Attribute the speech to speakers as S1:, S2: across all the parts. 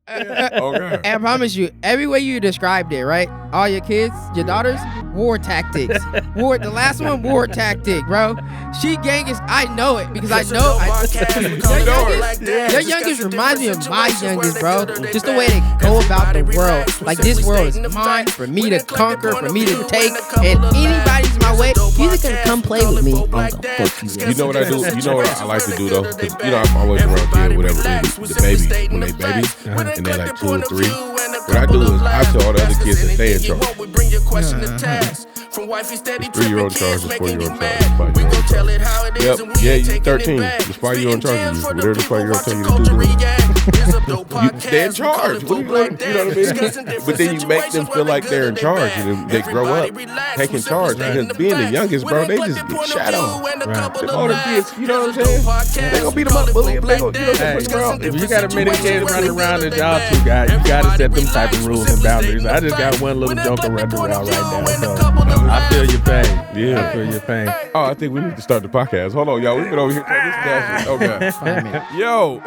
S1: Okay.
S2: And I promise you, every way you described it, right? All your kids, your daughters, war tactics. The last one, war tactic, bro. She gangus. I know it because I know. Your youngest reminds me of my youngest, bro. Just the way they go about the world. Like, this world is mine for me to conquer, for me to take, and anybody's my way, you're either gonna come play with me. I'm gonna fuck you.
S1: You know what I do? You know what I like to do though? 'Cause, you know, I'm always around kids, whatever. The baby, when they baby, and they're like 2 or 3. What I do is I tell all the other kids to stay in charge. From wifey steady 3-year-old charge, 4-year-old charge. Yep. Yeah, you 13. The 5-year-old charge of you. Whatever the 5-year-old tell you to do. They're in charge. What are you doing? You know what I mean? But then you make them feel like they're in charge, and then they grow up taking charge. Because being the youngest, bro, they just get shot on. The older kids, you know what I'm saying? They gonna beat them up, bully them. They gonna, push them around.
S3: If you got a many kids running around as y'all two guys, you gotta set them type of rules and boundaries. I just got one little joker running around right now, so I feel your pain.
S1: Yeah.
S3: I feel your pain.
S1: Oh, I think we need to start the podcast. Hold on, y'all. We've been over here. Okay. Yo,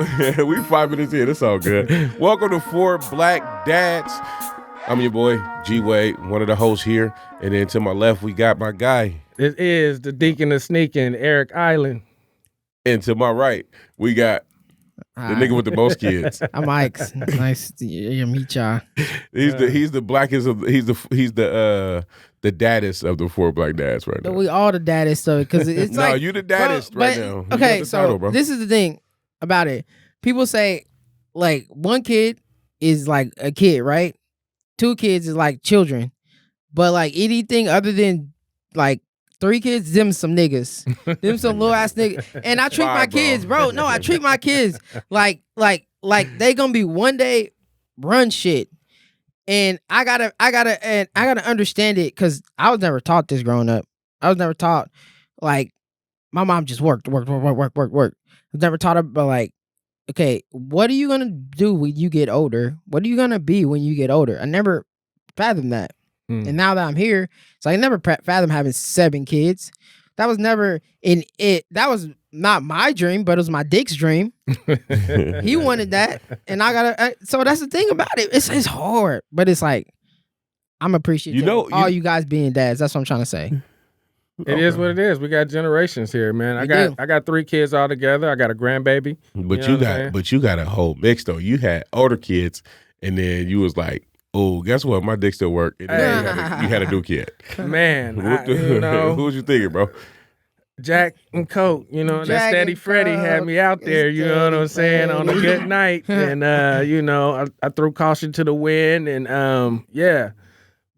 S1: we 5 minutes in. It's all good. Welcome to 4 Black Dads. I'm your boy, G Wade, one of the hosts here. And then to my left, we got my guy.
S3: This is the Deacon of Sneaking, Eric Island.
S1: And to my right, we got the nigga with the most kids.
S2: I'm Ikes. Nice to meet y'all.
S1: He's the blackest of he's the daddest of the 4 Black Dads right now.
S2: We all the daddest though, because it's
S1: no,
S2: like
S1: you the daddest right now. You
S2: okay,
S1: the
S2: so
S1: title, bro.
S2: This is the thing about it. People say like one kid is like a kid, right? 2 kids is like children, but like anything other than like 3 kids, them some niggas, them some little ass niggas. And I treat my kids, bro. No, I treat my kids like they gonna be one day run shit. And I gotta understand it because I was never taught this growing up. I was never taught like my mom just worked. I was never taught about like, okay, what are you gonna do when you get older? What are you gonna be when you get older? I never fathomed that. And now that I'm here, so I never fathomed having 7 kids. That was never in it. That was not my dream, but it was my dick's dream. He wanted that, and I gotta. So that's the thing about it. It's hard, but it's like I'm appreciative. All you guys being dads. That's what I'm trying to say.
S3: It is what it is. We got generations here, man. I got 3 kids all together. I got a grandbaby.
S1: But you got a whole mix though. You had older kids, and then you was like, oh, guess what? My dick still work. And then you had a new kid.
S3: Man,
S1: who was you thinking, bro?
S3: Jack and Coke, that Steady Freddy had me out there, you know what I'm saying, on a good night. And, I threw caution to the wind and, yeah.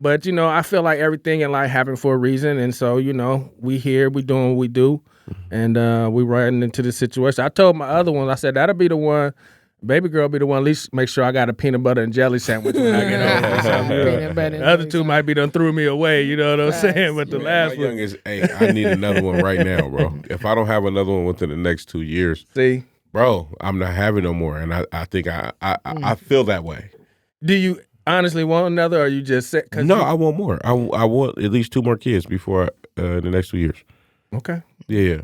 S3: But, I feel like everything in life happened for a reason. And so, we here, we doing what we do. And we riding into the situation. I told my other ones, I said, that'll be the one. Baby girl be the one, at least make sure I got a peanut butter and jelly sandwich when I get home. The other 2 might be done threw me away, you know what I'm saying? But the last one.
S1: Hey, I need another one right now, bro. If I don't have another one within the next 2 years,
S3: see,
S1: bro, I'm not having no more. And I think I feel that way.
S3: Do you honestly want another, or you just said?
S1: No, I want more. I want at least 2 more kids before the next 2 years.
S3: Okay.
S1: Yeah.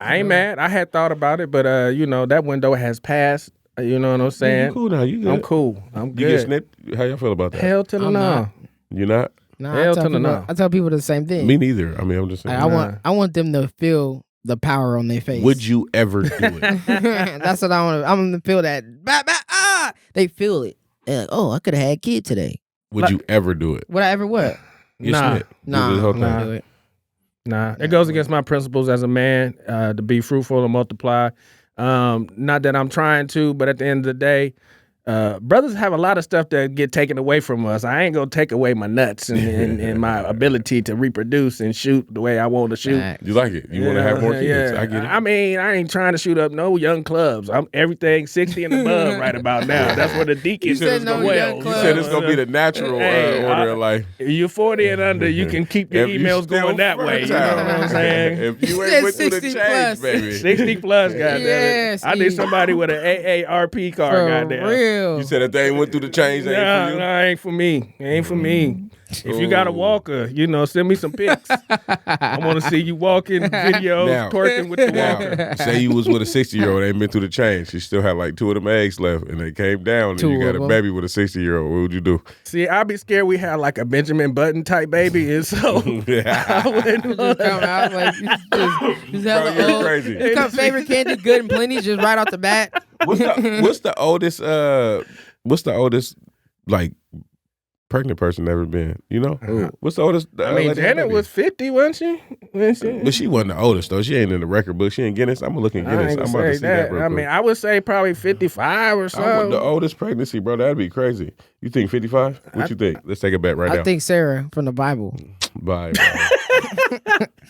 S3: I ain't mad. I had thought about it, but that window has passed. You know what I'm saying?
S1: You cool now. You good.
S3: I'm cool. I'm good.
S1: You get snipped? How y'all feel about that?
S3: Hell to the no.
S1: You not?
S2: No,
S3: hell to the no.
S2: I tell people the same thing.
S1: Me neither. I mean, I'm just saying.
S2: I want them to feel the power on their face.
S1: Would you ever do it?
S2: That's what I want. I'm gonna feel that. They feel it. Like, oh, I could have had a kid today.
S1: Would you ever do it?
S2: Would I ever what?
S3: Nah.
S2: Do it.
S3: Nah, it goes against my principles as a man to be fruitful and multiply. Not that I'm trying to, but at the end of the day, brothers have a lot of stuff that get taken away from us. I ain't gonna take away my nuts and my ability to reproduce and shoot the way I want to shoot.
S1: You like it? You want to have more kids?
S3: Yeah.
S1: I get it.
S3: I mean, I ain't trying to shoot up no young clubs. I'm everything 60 and above right about now. That's where the deacon
S2: said
S3: is.
S2: no young
S1: You
S2: clubs.
S1: said it's gonna be the natural order of life.
S3: You're 40 and under, you can keep your emails going that way. You know what I'm saying?
S1: If you ain't went through the
S2: 60
S1: change,
S2: plus.
S1: baby.
S3: 60 plus, goddamn
S2: Yes,
S3: it. I need somebody with an AARP card,
S2: For
S3: goddamn.
S2: real. real.
S1: You said if they ain't went through the change, they ain't for you?
S3: Nah, ain't for me. Ain't for me. If you got a walker, send me some pics. I want to see you walking videos,
S1: Now-
S3: twerking with the walker.
S1: Now, say you was with a 60-year-old, they ain't been through the change. She still had like 2 of them eggs left, and they came down, and
S2: Two
S1: you got
S2: of
S1: a
S2: them.
S1: baby with a 60-year-old. What would you do?
S3: See, I'd be scared we had like a Benjamin Button type baby, and so I wouldn't
S2: Just come out like just
S1: Bro,
S2: hella
S1: you're
S2: old.
S1: crazy.
S2: You come favorite candy, good and plenty, just right off the bat.
S1: What's the oldest? What's the oldest like pregnant person ever been? You know, what's the oldest?
S3: I mean,
S1: lady
S3: Janet
S1: baby?
S3: was 50, wasn't she?
S1: But she wasn't the oldest though. She ain't in the record book. She ain't Guinness. I'm gonna look in
S3: I
S1: Guinness.
S3: ain't
S1: I'm
S3: gonna
S1: about to
S3: say
S1: see that. Real
S3: I
S1: quick.
S3: mean, I would say probably 55 or
S1: I want
S3: so.
S1: the oldest pregnancy, bro. That'd be crazy. You think 55? What you think? Let's take a bet right now.
S2: I think Sarah from the Bible.
S1: Bye. Bro.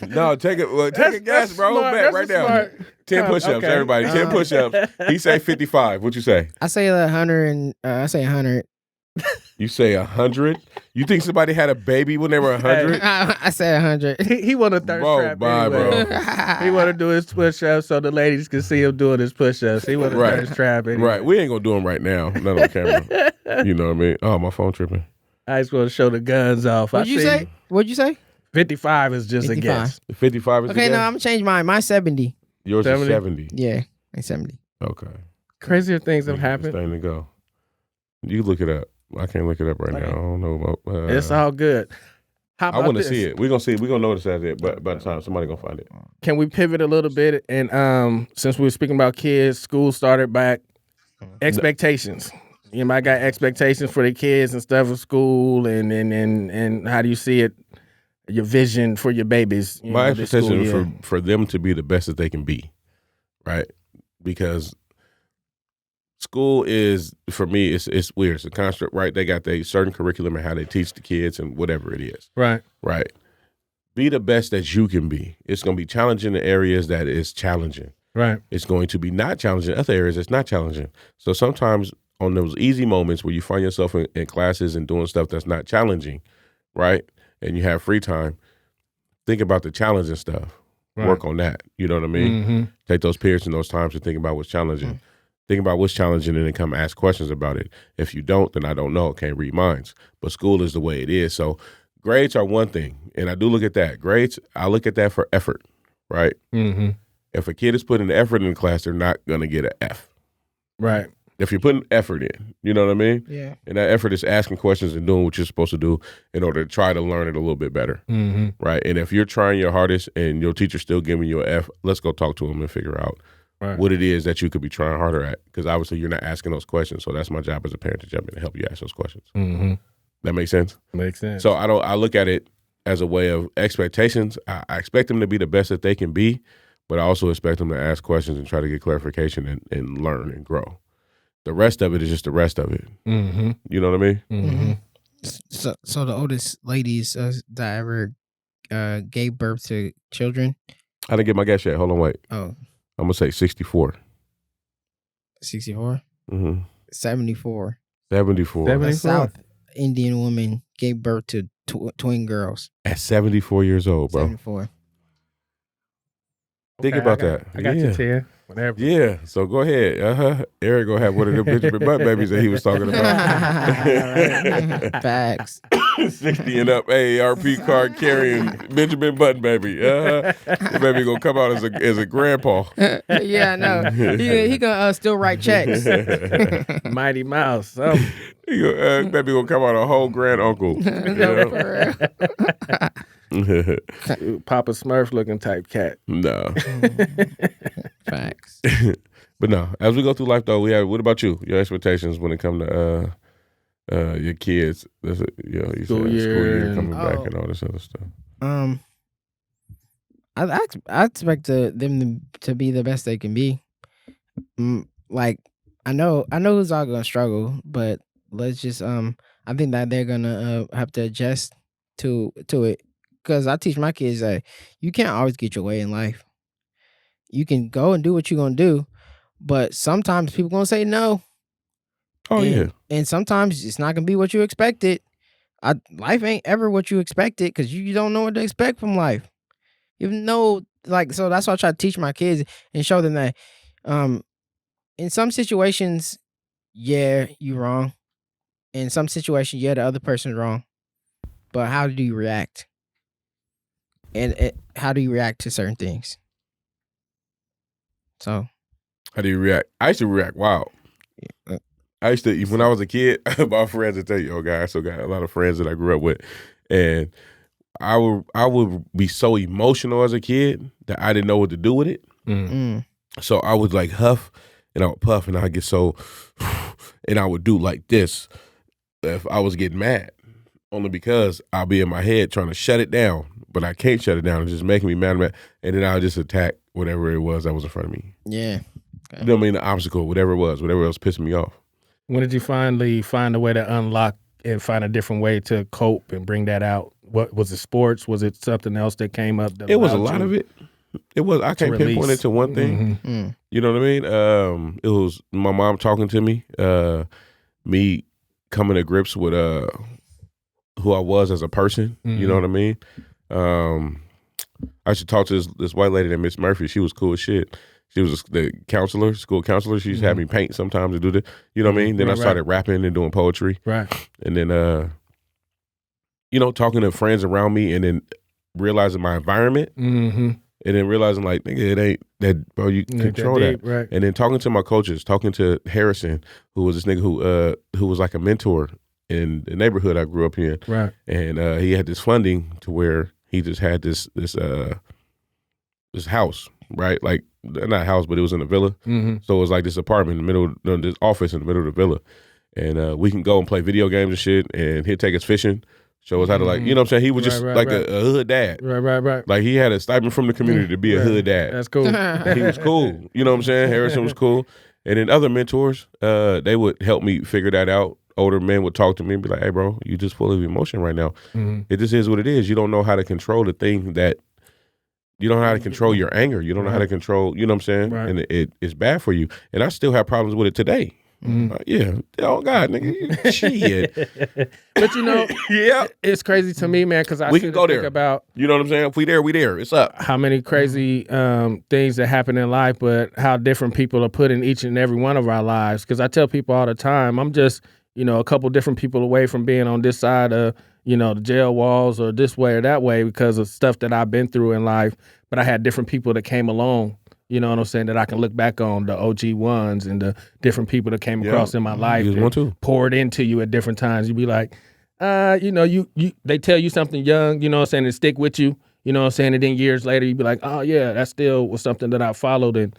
S1: No, take it. Well, take a guess,
S3: that's
S1: bro.
S3: smart.
S1: Bet
S3: That's
S1: right
S3: a
S1: now.
S3: smart
S1: 10 push-ups,
S3: okay.
S1: everybody. 10 push-ups. He say 55. What you say?
S2: I say 100 and I say 100.
S1: You say 100? You think somebody had a baby when they were 100?
S2: I say 100.
S3: He want to thirst
S1: Bro,
S3: trap
S1: bye,
S3: anyway.
S1: bro.
S3: He want to do his push-ups so the ladies can see him doing his push-ups. He want to
S1: Right.
S3: thirst trap anyway.
S1: Right. We ain't gonna do them right now. Not on camera. You know what I mean? Oh, my phone tripping.
S3: I just want to show the guns off.
S2: What'd you say? What'd you say?
S3: 55 is just
S2: 55.
S3: a guess.
S1: 55 is
S2: Okay,
S1: the
S2: no,
S1: guess?
S2: I'm gonna change mine. Mine's 70.
S1: Yours
S3: 70?
S1: is 70.
S2: Yeah, it's 70.
S1: Okay.
S3: Crazier things have
S1: It's
S3: happened.
S1: time to go. You look it up. I can't look it up right now. I don't know about.
S3: It's all good. How
S1: I
S3: about
S1: want to
S3: this?
S1: see it. We're gonna see it. We're gonna notice that it, but by the time somebody gonna find it.
S3: Can we pivot a little bit? And since we were speaking about kids, school started back. Expectations. Anybody got expectations for their kids and stuff at school, and how do you see it? Your vision for your babies.
S1: My
S3: this school
S1: expectation
S3: year?
S1: for them to be the best that they can be, right? Because school is, for me, it's weird. It's a construct, right? They got their certain curriculum and how they teach the kids and whatever it is,
S3: Right.
S1: right? Be the best that you can be. It's going to be challenging in areas that is challenging.
S3: Right.
S1: It's going to be not challenging in other areas that's not challenging. So sometimes on those easy moments where you find yourself in classes and doing stuff that's not challenging, right? And you have free time, think about the challenging stuff.
S3: Right.
S1: Work on that. You know what I mean?
S3: Mm-hmm.
S1: Take those periods and those times to think about what's challenging. Think about what's challenging and then come ask questions about it. If you don't, then I don't know. Can't read minds. But school is the way it is. So grades are one thing. And I do look at that. Grades, I look at that for effort, right?
S3: Mm-hmm.
S1: If a kid is putting effort in the class, they're not going to get an F.
S3: Right.
S1: If you're putting effort in, you know what I mean?
S2: Yeah.
S1: And that effort is asking questions and doing what you're supposed to do in order to try to learn it a little bit better,
S3: Mm-hmm.
S1: right? And if you're trying your hardest and your teacher's still giving you an F, let's go talk to them and figure out
S3: Right.
S1: what it is that you could be trying harder at. Because obviously you're not asking those questions. So that's my job as a parent to jump in and help you ask those questions.
S3: Mm-hmm.
S1: That makes sense?
S3: Makes sense.
S1: So I look at it as a way of expectations. I expect them to be the best that they can be, but I also expect them to ask questions and try to get clarification and learn and grow. The rest of it is just the rest of it.
S3: Mm-hmm.
S1: You know what I mean?
S3: Mm-hmm.
S2: So the oldest ladies that ever gave birth to children.
S1: I didn't get my guess yet. Hold on, wait.
S2: Oh,
S1: I'm going to say 64.
S2: 64?
S1: Mm-hmm.
S2: 74.
S1: 74.
S3: 74.
S2: A South Indian woman gave birth to twin girls.
S1: At 74 years old, bro.
S2: 74.
S1: Think about that.
S3: I got
S1: Yeah.
S3: you, Tia. Whatever.
S1: Yeah, so go ahead. Eric gonna have one of them Benjamin Button babies that he was talking about.
S2: Facts.
S1: 60 and up AARP card carrying Benjamin Button baby. The baby gonna come out as a grandpa.
S2: Yeah, I know. He gonna still write checks.
S3: Mighty Mouse.
S1: Baby gonna come out a whole grand uncle.
S2: No, for real.
S3: Papa Smurf looking type cat.
S1: No.
S2: Facts.
S1: But no, as we go through life though, what about you? Your expectations when it comes to your kids, you said school year coming back and all this other stuff.
S2: I expect them to be the best they can be. Like I know who's all gonna struggle, but let's just I think that they're gonna have to adjust to it. Because I teach my kids that you can't always get your way in life. You can go and do what you're gonna do, but sometimes people gonna say no.
S1: Oh yeah.
S2: And sometimes it's not gonna be what you expected. Life ain't ever what you expected because you don't know what to expect from life. Even though, so that's why I try to teach my kids and show them that, in some situations, yeah, you wrong. In some situations, yeah, the other person's wrong. But how do you react? And how do you react to certain things? So,
S1: How do you react? I used to react wild.
S2: uh,
S1: I used to, when I was a kid, my friends would tell you, I still got a lot of friends that I grew up with. And I would be so emotional as a kid that I didn't know what to do with it. So I would like huff and I would puff and I'd get so, and I would do like this if I was getting mad. Only because I'll be in my head trying to shut it down, but I can't shut it down. It's just making me mad. And then I'll just attack whatever it was that was in front of me.
S2: yeah.
S1: Okay. You know what I mean? The obstacle, whatever it was, whatever else pissing me off.
S3: When did you finally find a way to unlock and find a different way to cope and bring that out? What was it? Sports? Was it something else that came up? That
S1: it was a lot of it. It was. I can't pinpoint it to one thing. You know what I mean? It was my mom talking to me. Me coming to grips with who I was as a person. You know what I mean? I should talk to this white lady named Miss Murphy. She was cool as shit. She was the counselor, school counselor. She used to have me paint sometimes to do this. You know what I mean? Then I started rapping and doing poetry.
S3: Right.
S1: And then, talking to friends around me and then realizing my environment. And then realizing like, nigga, it ain't that, bro, you control that.
S3: Right.
S1: And then talking to my coaches, talking to Harrison, who was this nigga who was like a mentor in the neighborhood I grew up in.
S3: Right.
S1: And he had this funding to where he just had this house, right? Like, not a house, but it was in a villa. So it was like this apartment in the middle, this office in the middle of the villa. And we can go and play video games and shit, and he'd take us fishing, show us how to, like, you know what I'm saying? He was just a hood dad.
S3: Right.
S1: Like, he had a stipend from the community to be a hood dad.
S3: That's cool.
S1: He was cool. You know what I'm saying? Harrison was cool. And then other mentors, they would help me figure that out. Older men would talk to me and be like, hey, bro, you just full of emotion right now. It just is what it is. You don't know how to control the thing that, you don't know how to control your anger. You don't know how to control, you know what I'm saying?
S3: Right.
S1: And it's bad for you. And I still have problems with it today. Yeah. Oh, God, nigga. Shit.
S3: But,
S1: yeah,
S3: it's crazy to me, man, because
S1: we can go there.
S3: About,
S1: you know what I'm saying? If we there, we there. It's up.
S3: How many crazy things that happen in life, but how different people are put in each and every one of our lives. Because I tell people all the time, I'm just, a couple different people away from being on this side of, the jail walls or this way or that way because of stuff that I've been through in life. But I had different people that came along, you know what I'm saying, that I can look back on, the OG ones and the different people that came across in my life that poured into you at different times. You'd be like, they tell you something young, you know what I'm saying, and stick with you, you know what I'm saying, and then years later you'd be like, oh yeah, that still was something that I followed, and,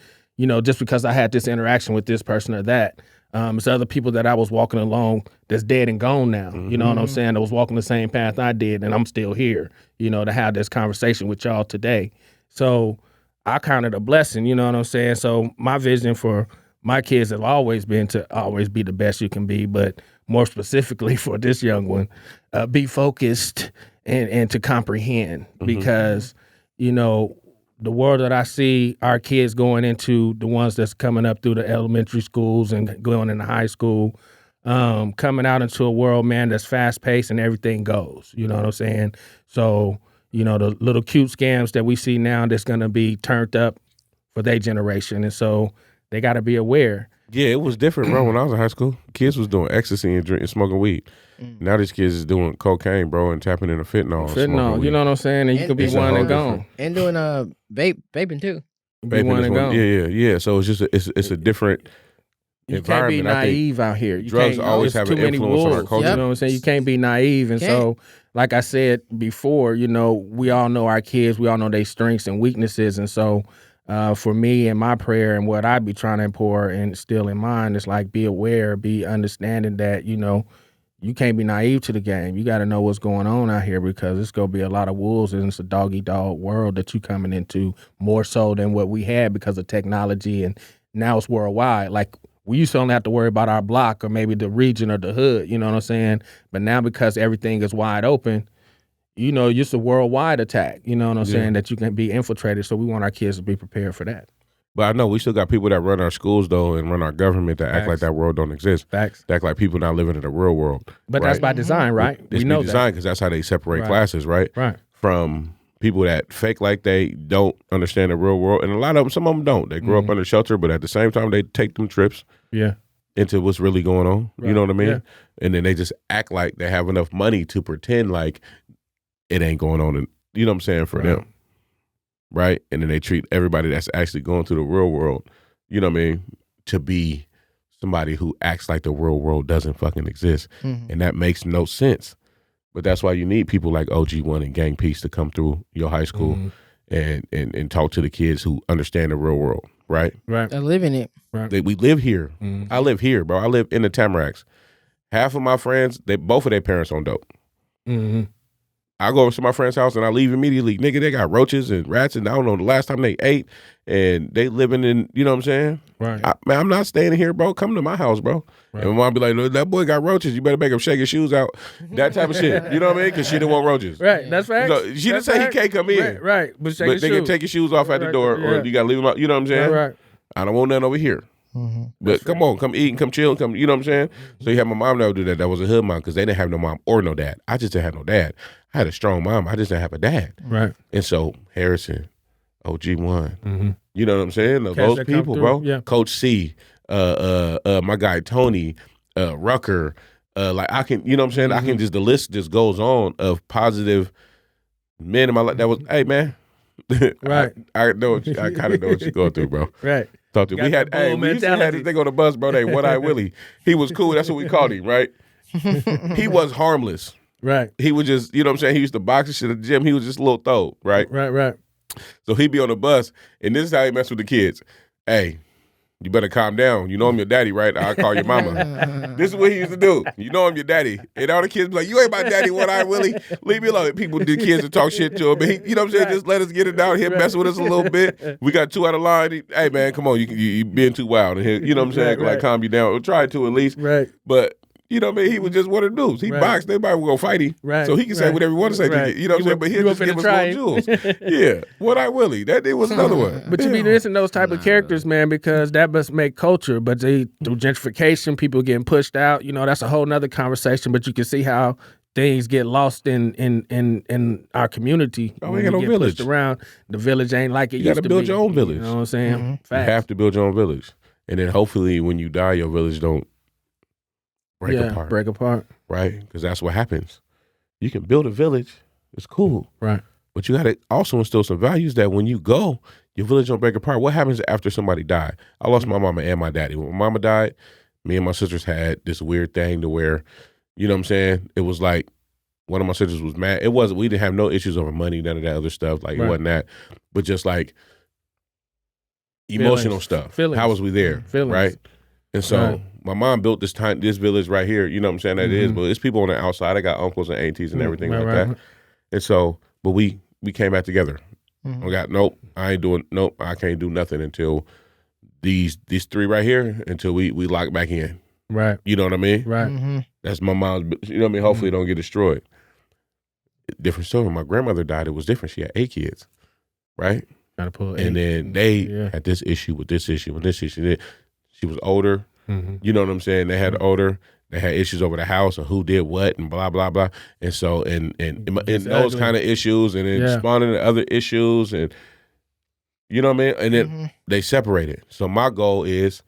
S3: just because I had this interaction with this person or that. It's other people that I was walking along that's dead and gone now. You know what I'm saying? That was walking the same path I did, and I'm still here, to have this conversation with y'all today. So I count it a blessing, you know what I'm saying? So my vision for my kids have always been to always be the best you can be, but more specifically for this young one, be focused and to comprehend because, the world that I see our kids going into, the ones that's coming up through the elementary schools and going into high school, coming out into a world, man, that's fast paced and everything goes. You know what I'm saying? So, the little cute scams that we see now that's going to be turned up for their generation. And so they got to be aware.
S1: Yeah, it was different, bro. When I was in high school, kids was doing ecstasy and drinking, smoking weed. Now these kids is doing cocaine, bro, and tapping into fentanyl.
S3: Fentanyl, you know what I'm saying? And you could be one and gone.
S2: And doing vaping too.
S3: Vaping is one.
S1: Yeah. So it's just it's a different
S3: you can't be naive out here.
S1: Drugs always have an influence on our culture.
S3: You know what I'm saying? You can't be naive. And so, like I said before, we all know our kids. We all know their strengths and weaknesses. And so, for me and my prayer and what I be trying to pour and instill in mind is like be aware, be understanding that, you can't be naive to the game. You got to know what's going on out here because it's going to be a lot of wolves and it's a dog-eat-dog world that you coming into more so than what we had because of technology. And now it's worldwide. Like we used to only have to worry about our block or maybe the region or the hood, you know what I'm saying? But now because everything is wide open, it's a worldwide attack, you know what I'm saying, that you can be infiltrated. So we want our kids to be prepared for that.
S1: But I know we still got people that run our schools, though, and run our government that act like that world don't exist.
S3: Facts.
S1: They act like people not living in the real world.
S3: But that's by design, right?
S1: It's by design because that's how they separate classes, right?
S3: Right.
S1: From people that fake like they don't understand the real world. And a lot of them, some of them don't. They grow up under shelter, but at the same time, they take them trips.
S3: Yeah.
S1: into what's really going on.
S3: Right.
S1: You know what I mean?
S3: Yeah.
S1: And then they just act like they have enough money to pretend like it ain't going on. And you know what I'm saying, for them. Right? And then they treat everybody that's actually going through the real world, you know what I mean, to be somebody who acts like the real world doesn't fucking exist. And that makes no sense. But that's why you need people like OG1 and Gang Peace to come through your high school and talk to the kids who understand the real world, right?
S3: Right.
S2: I live in it.
S3: Right.
S1: We live here. I live here, bro. I live in the Tamaracks. Half of my friends, both of their parents on dope. I go over to my friend's house and I leave immediately. Nigga, they got roaches and rats and I don't know the last time they ate and they living in, you know what I'm saying?
S3: Right.
S1: Man, I'm not staying here, bro. Come to my house, bro. Right. And my mom be like, that boy got roaches. You better make him shake his shoes out. That type of shit. You know what I mean? Because she didn't want roaches.
S3: Right. That's facts.
S1: So she didn't say he can't come in.
S3: Right. But
S1: they can take your shoes off at the door or you got to leave them out. You know what I'm saying?
S3: Right.
S1: I don't want nothing over here. But come on, come eat and come chill and come, you know what I'm saying? So you had my mom that would do that. That was a hood mom because they didn't have no mom or no dad. I just didn't have no dad. I had a strong mom. I just didn't have a dad.
S3: Right.
S1: And so Harrison, OG1, you know what I'm saying? Those people, bro.
S3: Yeah.
S1: Coach C, my guy Tony, Rucker, like I can, you know what I'm saying? I can just, the list just goes on of positive men in my life. That was, hey man.
S3: Right.
S1: I know. I kind of know what you're going through, bro.
S3: Right.
S1: Talk to. We had. Hey, we used to have this thing on the bus, bro. They One Eye Willie. He was cool. That's what we called him, right? He was harmless.
S3: Right.
S1: He was just, you know what I'm saying? He used to box and shit at the gym. He was just a little throw, right?
S3: Right.
S1: So he'd be on the bus, and this is how he messed with the kids. Hey, you better calm down. You know I'm your daddy, right? I'll call your mama. This is what he used to do. You know I'm your daddy. And all the kids be like, you ain't my daddy, One Eye Willie. Leave me alone. People, the kids would talk shit to him. But he, you know what I'm saying? Just let us get it down here, mess with us a little bit. We got 2 out of line. Hey, man, come on. You being too wild. You know what I'm saying? Like, calm you down. Or try to at least.
S3: Right.
S1: But, you know what I mean? He was just one of the dudes. He boxed. Everybody would go fight him.
S3: Right.
S1: So he can say whatever he want to say. You know what I'm saying? But he'll just give us more jewels. Yeah. One Eye Willie. That dude was another one.
S3: But you be missing those type of characters, man, because that must make culture. But through gentrification, people getting pushed out. You know, that's a whole nother conversation. But you can see how things get lost in our community.
S1: Oh, we ain't got no village.
S3: Pushed around. The village ain't like it used to be.
S1: You got to build your own village.
S3: You know what I'm saying?
S1: You have to build your own village. And then hopefully when you die, your village don't break apart. Right? Because that's what happens. You can build a village. It's cool.
S3: Right.
S1: But you got to also instill some values that when you go, your village don't break apart. What happens after somebody died? I lost my mama and my daddy. When my mama died, me and my sisters had this weird thing to where, you know what I'm saying? It was like one of my sisters was mad. We didn't have no issues over money, none of that other stuff. Like, it wasn't that. But just like emotional stuff.
S3: Feelings.
S1: How was we there?
S3: Feelings.
S1: Right? And so my mom built this village right here, you know what I'm saying? That is, but it's people on the outside. I got uncles and aunties and everything like that. And so, but we came back together. I got, I can't do nothing until these 3 right here, until we lock back in.
S3: Right.
S1: You know what I mean?
S3: Right.
S1: That's my mom's, you know what I mean? Hopefully it don't get destroyed. Different story. When my grandmother died, it was different. She had 8 kids, right? And then they had this issue with this issue and this issue. She was older. You know what I'm saying? They had older. They had issues over the house and who did what and blah, blah, blah. And so, and those kind of issues, and then spawning into other issues, and you know what I mean? And then they separated. So my goal is,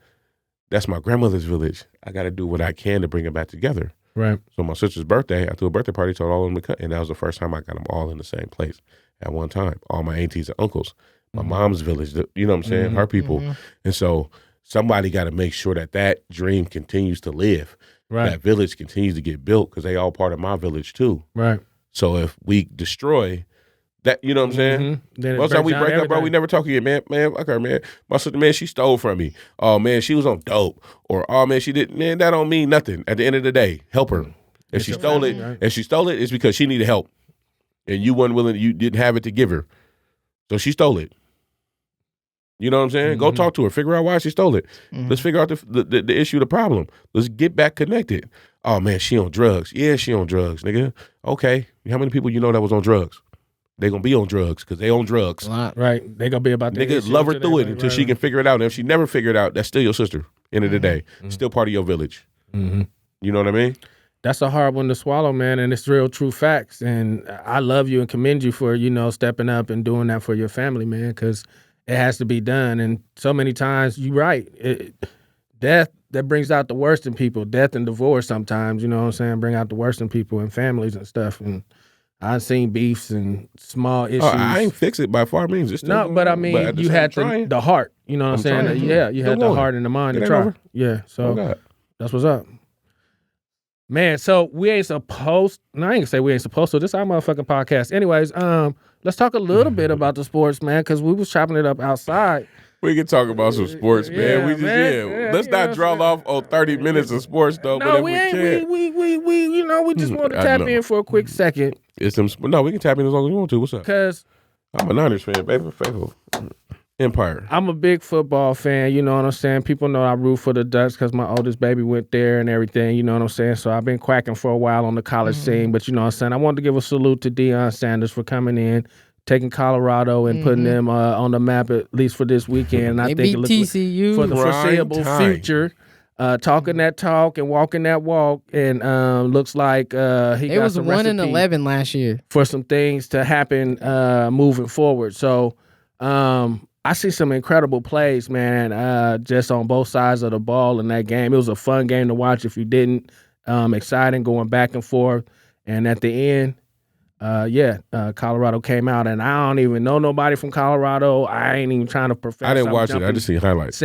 S1: that's my grandmother's village. I got to do what I can to bring it back together.
S3: Right.
S1: So my sister's birthday, I threw a birthday party, told all of them to come. And that was the first time I got them all in the same place at one time. All my aunties and uncles. My mom's village, you know what I'm saying? Her people. And so somebody got to make sure that dream continues to live.
S3: Right.
S1: That village continues to get built, because they all part of my village too.
S3: Right.
S1: So if we destroy that, you know what I'm saying? Most time we break up, bro, we never talk again. Man, fuck her, man. My sister, man, she stole from me. Oh, man, she was on dope. Or, oh, man, she didn't. Man, that don't mean nothing. At the end of the day, help her. If she stole it, it's because she needed help. And you weren't willing, you didn't have it to give her. So she stole it. You know what I'm saying? Go talk to her. Figure out why she stole it. Let's figure out the issue, the problem. Let's get back connected. Oh, man, she on drugs. Yeah, she on drugs, nigga. Okay. How many people you know that was on drugs? They going to be on drugs because they on drugs.
S3: Right. They going to be about that.
S1: Nigga, love her through it until she can figure it out. And if she never figure it out, that's still your sister. End of the day. Still part of your village. You know what I mean?
S3: That's a hard one to swallow, man, and it's real true facts. And I love you and commend you for, stepping up and doing that for your family, man, because it has to be done. And so many times, you're right. Death that brings out the worst in people. Death and divorce sometimes, you know what I'm saying, bring out the worst in people and families and stuff. And I've seen beefs and small issues.
S1: I ain't fix it by far means. It's still
S3: but I mean, you had the heart. You know what I'm saying?
S1: trying.
S3: Yeah, you had the heart and the mind to try. Yeah, so that's what's up. Man, so we ain't supposed. No, I ain't gonna say we ain't supposed to. This is our motherfucking podcast. Anyways, let's talk a little bit about the sports, man, because we was chopping it up outside.
S1: We can talk about some sports, man. We just let's not draw off 30 minutes of sports though.
S3: No, we ain't. We you know, we just want to tap in for a quick second.
S1: It's some. No, we can tap in as long as we want to. What's up?
S3: Because
S1: I'm a Niners fan, baby. Faithful. Empire.
S3: I'm a big football fan, you know what I'm saying? People know I root for the Ducks because my oldest baby went there and everything, you know what I'm saying? So I've been quacking for a while on the college scene, but you know what I'm saying? I wanted to give a salute to Deion Sanders for coming in, taking Colorado and putting them on the map at least for this weekend. And I think it looks
S2: TCU
S3: for the foreseeable future. Talking that talk and walking that walk, and looks like he
S2: it was 1-11 last year
S3: for some things to happen moving forward. So I see some incredible plays, man, just on both sides of the ball in that game. It was a fun game to watch if you didn't. Exciting, going back and forth. And at the end, Colorado came out, and I don't even know nobody from Colorado. I ain't even trying to profess.
S1: I didn't watch it. I just seen highlights.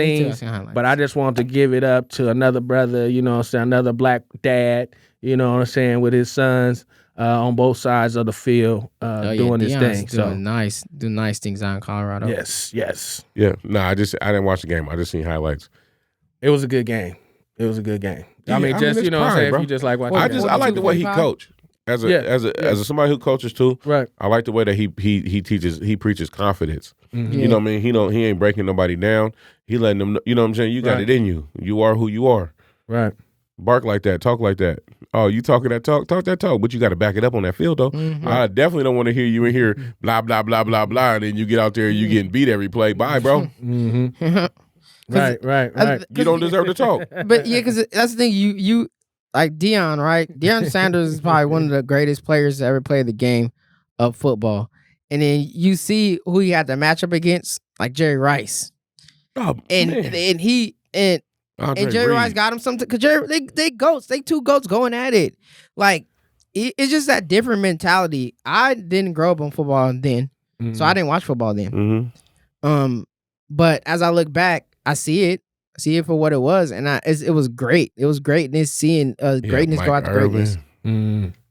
S3: But I just wanted to give it up to another brother, you know what I'm saying, another black dad, you know what I'm saying, with his sons on both sides of the field doing his thing.
S2: Doing nice things out in Colorado.
S3: Yes.
S1: Yeah. No, I didn't watch the game. I just seen highlights.
S3: It was a good game. Yeah,
S1: you know
S3: what I'm saying, if you just like watching
S1: I like the way he coached. As somebody who coaches too,
S3: right?
S1: I like the way that he preaches confidence. Mm-hmm. You know what I mean? He ain't breaking nobody down. He letting them know, you know what I'm saying? You got it in you. You are who you are.
S3: Right.
S1: Bark like that, talk like that. Oh, you talking that talk that talk, but you got to back it up on that field though. Mm-hmm. I definitely don't want to hear you in here blah blah blah blah blah, and then you get out there and you getting beat every play. Bye, bro.
S3: Mm-hmm. Right.
S1: You don't deserve to talk.
S2: But yeah, because that's the thing. You like Deion, right? Deion Sanders is probably one of the greatest players to ever play the game of football. And then you see who he had to match up against, like Jerry Rice.
S1: Oh,
S2: and Jerry Rice got him something because they goats. They two goats going at it. Like it's just that different mentality. I didn't grow up on football then, so I didn't watch football then. Mm-hmm. But as I look back, I see it for what it was, and it was great. It was greatness seeing greatness go out to greatness.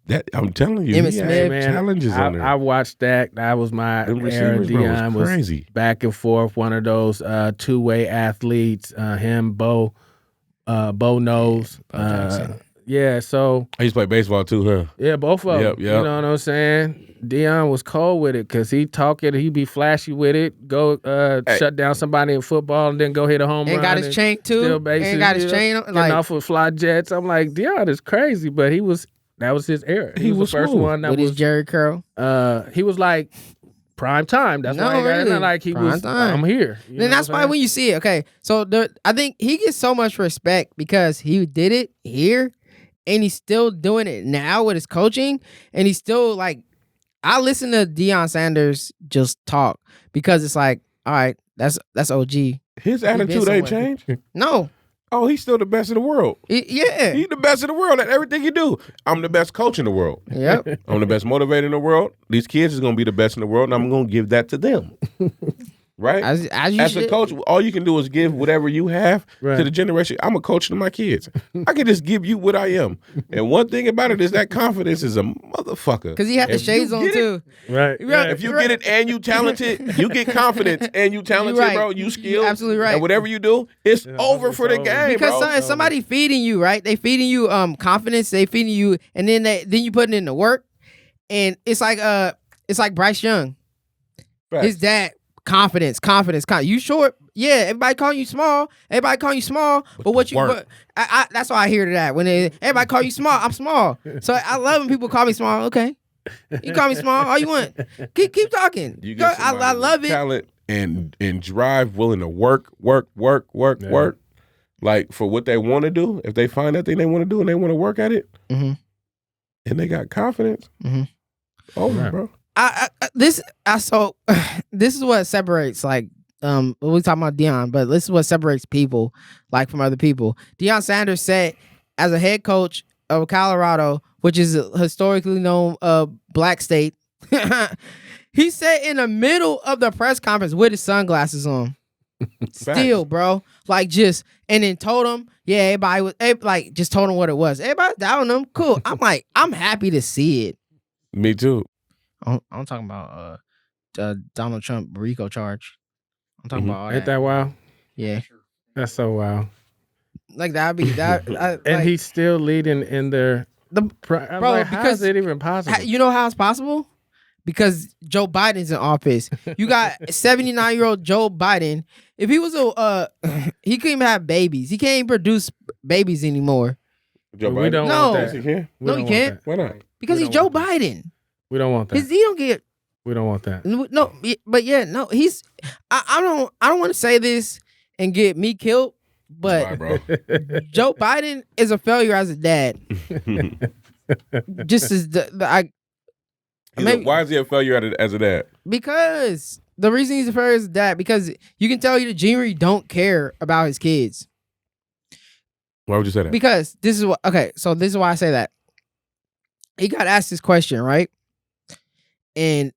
S1: That I'm telling you,
S2: Emmitt Smith,
S1: man, challenges on there.
S3: I watched that. That was my era. Deion was
S1: crazy.
S3: Back and forth. One of those two-way athletes. Him, Bo knows. Yeah, so
S1: I used to play baseball too, huh?
S3: Yeah, both of them.
S1: Yep.
S3: You know what I'm saying? Deion was cold with it because he talk it, he be flashy with it. Go shut down somebody in football and then go hit a home run.
S2: And got his chain too. And got his chain
S3: getting off with fly jets. I'm like, Deion is crazy, but that was his era. He was the first one that
S2: with his Jerry curl.
S3: He was like prime time. That's why really. Not like he prime was. Time. I'm here.
S2: Then that's why when you see it, okay. So I think he gets so much respect because he did it here, and he's still doing it now with his coaching, and he's still like. I listen to Deion Sanders just talk because it's like, all right, that's OG.
S1: His attitude ain't changed.
S2: No.
S1: Oh, he's still the best in the world.
S2: Yeah.
S1: He's the best in the world at everything he do. I'm the best coach in the world.
S2: Yep.
S1: I'm the best motivator in the world. These kids is going to be the best in the world, and I'm going to give that to them. Right? As a coach, all you can do is give whatever you have to the generation. I'm a coach to my kids. I can just give you what I am. And one thing about it is that confidence is a motherfucker.
S2: Because he had the shades on too.
S3: Right.
S1: If you get it and you talented, you get confidence and you talented, bro. You skilled.
S2: You're absolutely right.
S1: And whatever you do, it's over for the game,
S2: because somebody feeding you, right? They feeding you confidence. They feeding you, and then you putting in the work. And it's like Bryce Young. Right. His dad. Confidence. You short? Yeah, everybody calling you small. But what you? I that's why I hear that when everybody call you small. I'm small, so I love when people call me small. Okay, you call me small. All you want. Keep talking.
S1: You get
S2: I love it.
S1: Talent and drive, willing to work. Like for what they want to do. If they find that thing they want to do and they want to work at it, and they got confidence. Bro.
S2: This is what separates like we talking about Deion, but this is what separates people like from other people. Deion Sanders said, as a head coach of Colorado, which is a historically known black state, he said in the middle of the press conference with his sunglasses on. Still, bro, like just, and then told him, yeah, everybody was like, just told him what it was. Everybody doubting him. Cool. I'm like, I'm happy to see it.
S1: Me too.
S2: I'm talking about Donald Trump RICO charge. I'm talking about all
S3: Ain't that wild?
S2: Yeah,
S3: That's so wild.
S2: like that'd be that.
S3: And
S2: like,
S3: he's still leading in their
S2: the
S3: bro.
S2: because
S3: How is it even possible?
S2: you know how it's possible? Because Joe Biden's in office. You got 79-year-old Joe Biden. If he was he couldn't even have babies. He can't even produce babies anymore.
S1: Joe
S3: We
S1: Biden?
S3: don't
S2: No.
S3: want that.
S1: Yes, he can.
S3: We
S2: No,
S3: don't
S2: he
S3: want
S2: can't.
S3: that.
S1: Why not?
S2: Because
S3: We
S2: he's
S3: don't
S2: Joe
S3: want
S2: Biden.
S3: We don't want that.
S2: He don't get
S3: We don't want that.
S2: no. But yeah, no. He's. I don't want to say this and get me killed. But
S1: Bye, bro.
S2: Joe Biden is a failure as a dad. Just as
S1: Why is he a failure as a dad?
S2: because the reason he's a failure as a dad, because you can tell you the Junior don't care about his kids.
S1: Why would you say that?
S2: Because this is what so this is why I say that. He got asked this question, right? And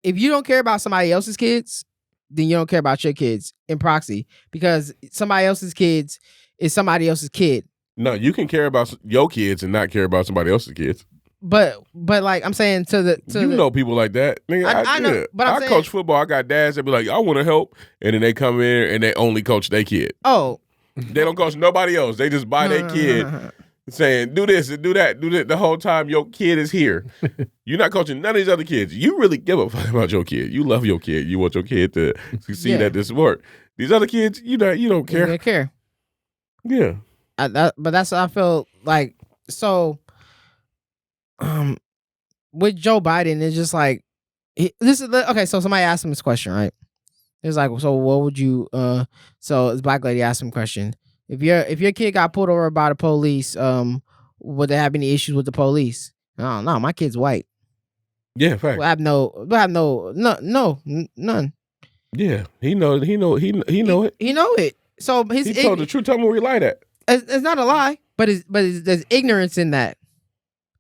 S2: if you don't care about somebody else's kids, then you don't care about your kids in proxy, because somebody else's kids is somebody else's kid.
S1: No, you can care about your kids and not care about somebody else's kids.
S2: But like I'm saying
S1: You know people like that. Nigga,
S2: I know,
S1: did.
S2: but I'm
S1: I
S2: saying-
S1: coach football. I got dads that be like, I want to help. And then they come in and they only coach their kid.
S2: Oh.
S1: They don't coach nobody else. They just buy their kid saying, do this and do that. Do that the whole time your kid is here. You're not coaching none of these other kids. You really give a fuck about your kid. You love your kid. You want your kid to succeed at this sport. These other kids, you don't care.
S2: You don't care.
S1: Yeah.
S2: But that's what I feel like. So, with Joe Biden, it's just like this is okay. So somebody asked him this question, right? It's like, so what would you? So this black lady asked him a question. If your kid got pulled over by the police, would they have any issues with the police? No, my kid's white.
S1: Yeah, fact.
S2: We'll have none.
S1: Yeah, he know it.
S2: He know it. So
S1: He told the truth. Tell me where he lied at.
S2: It's not a lie, but there's ignorance in that.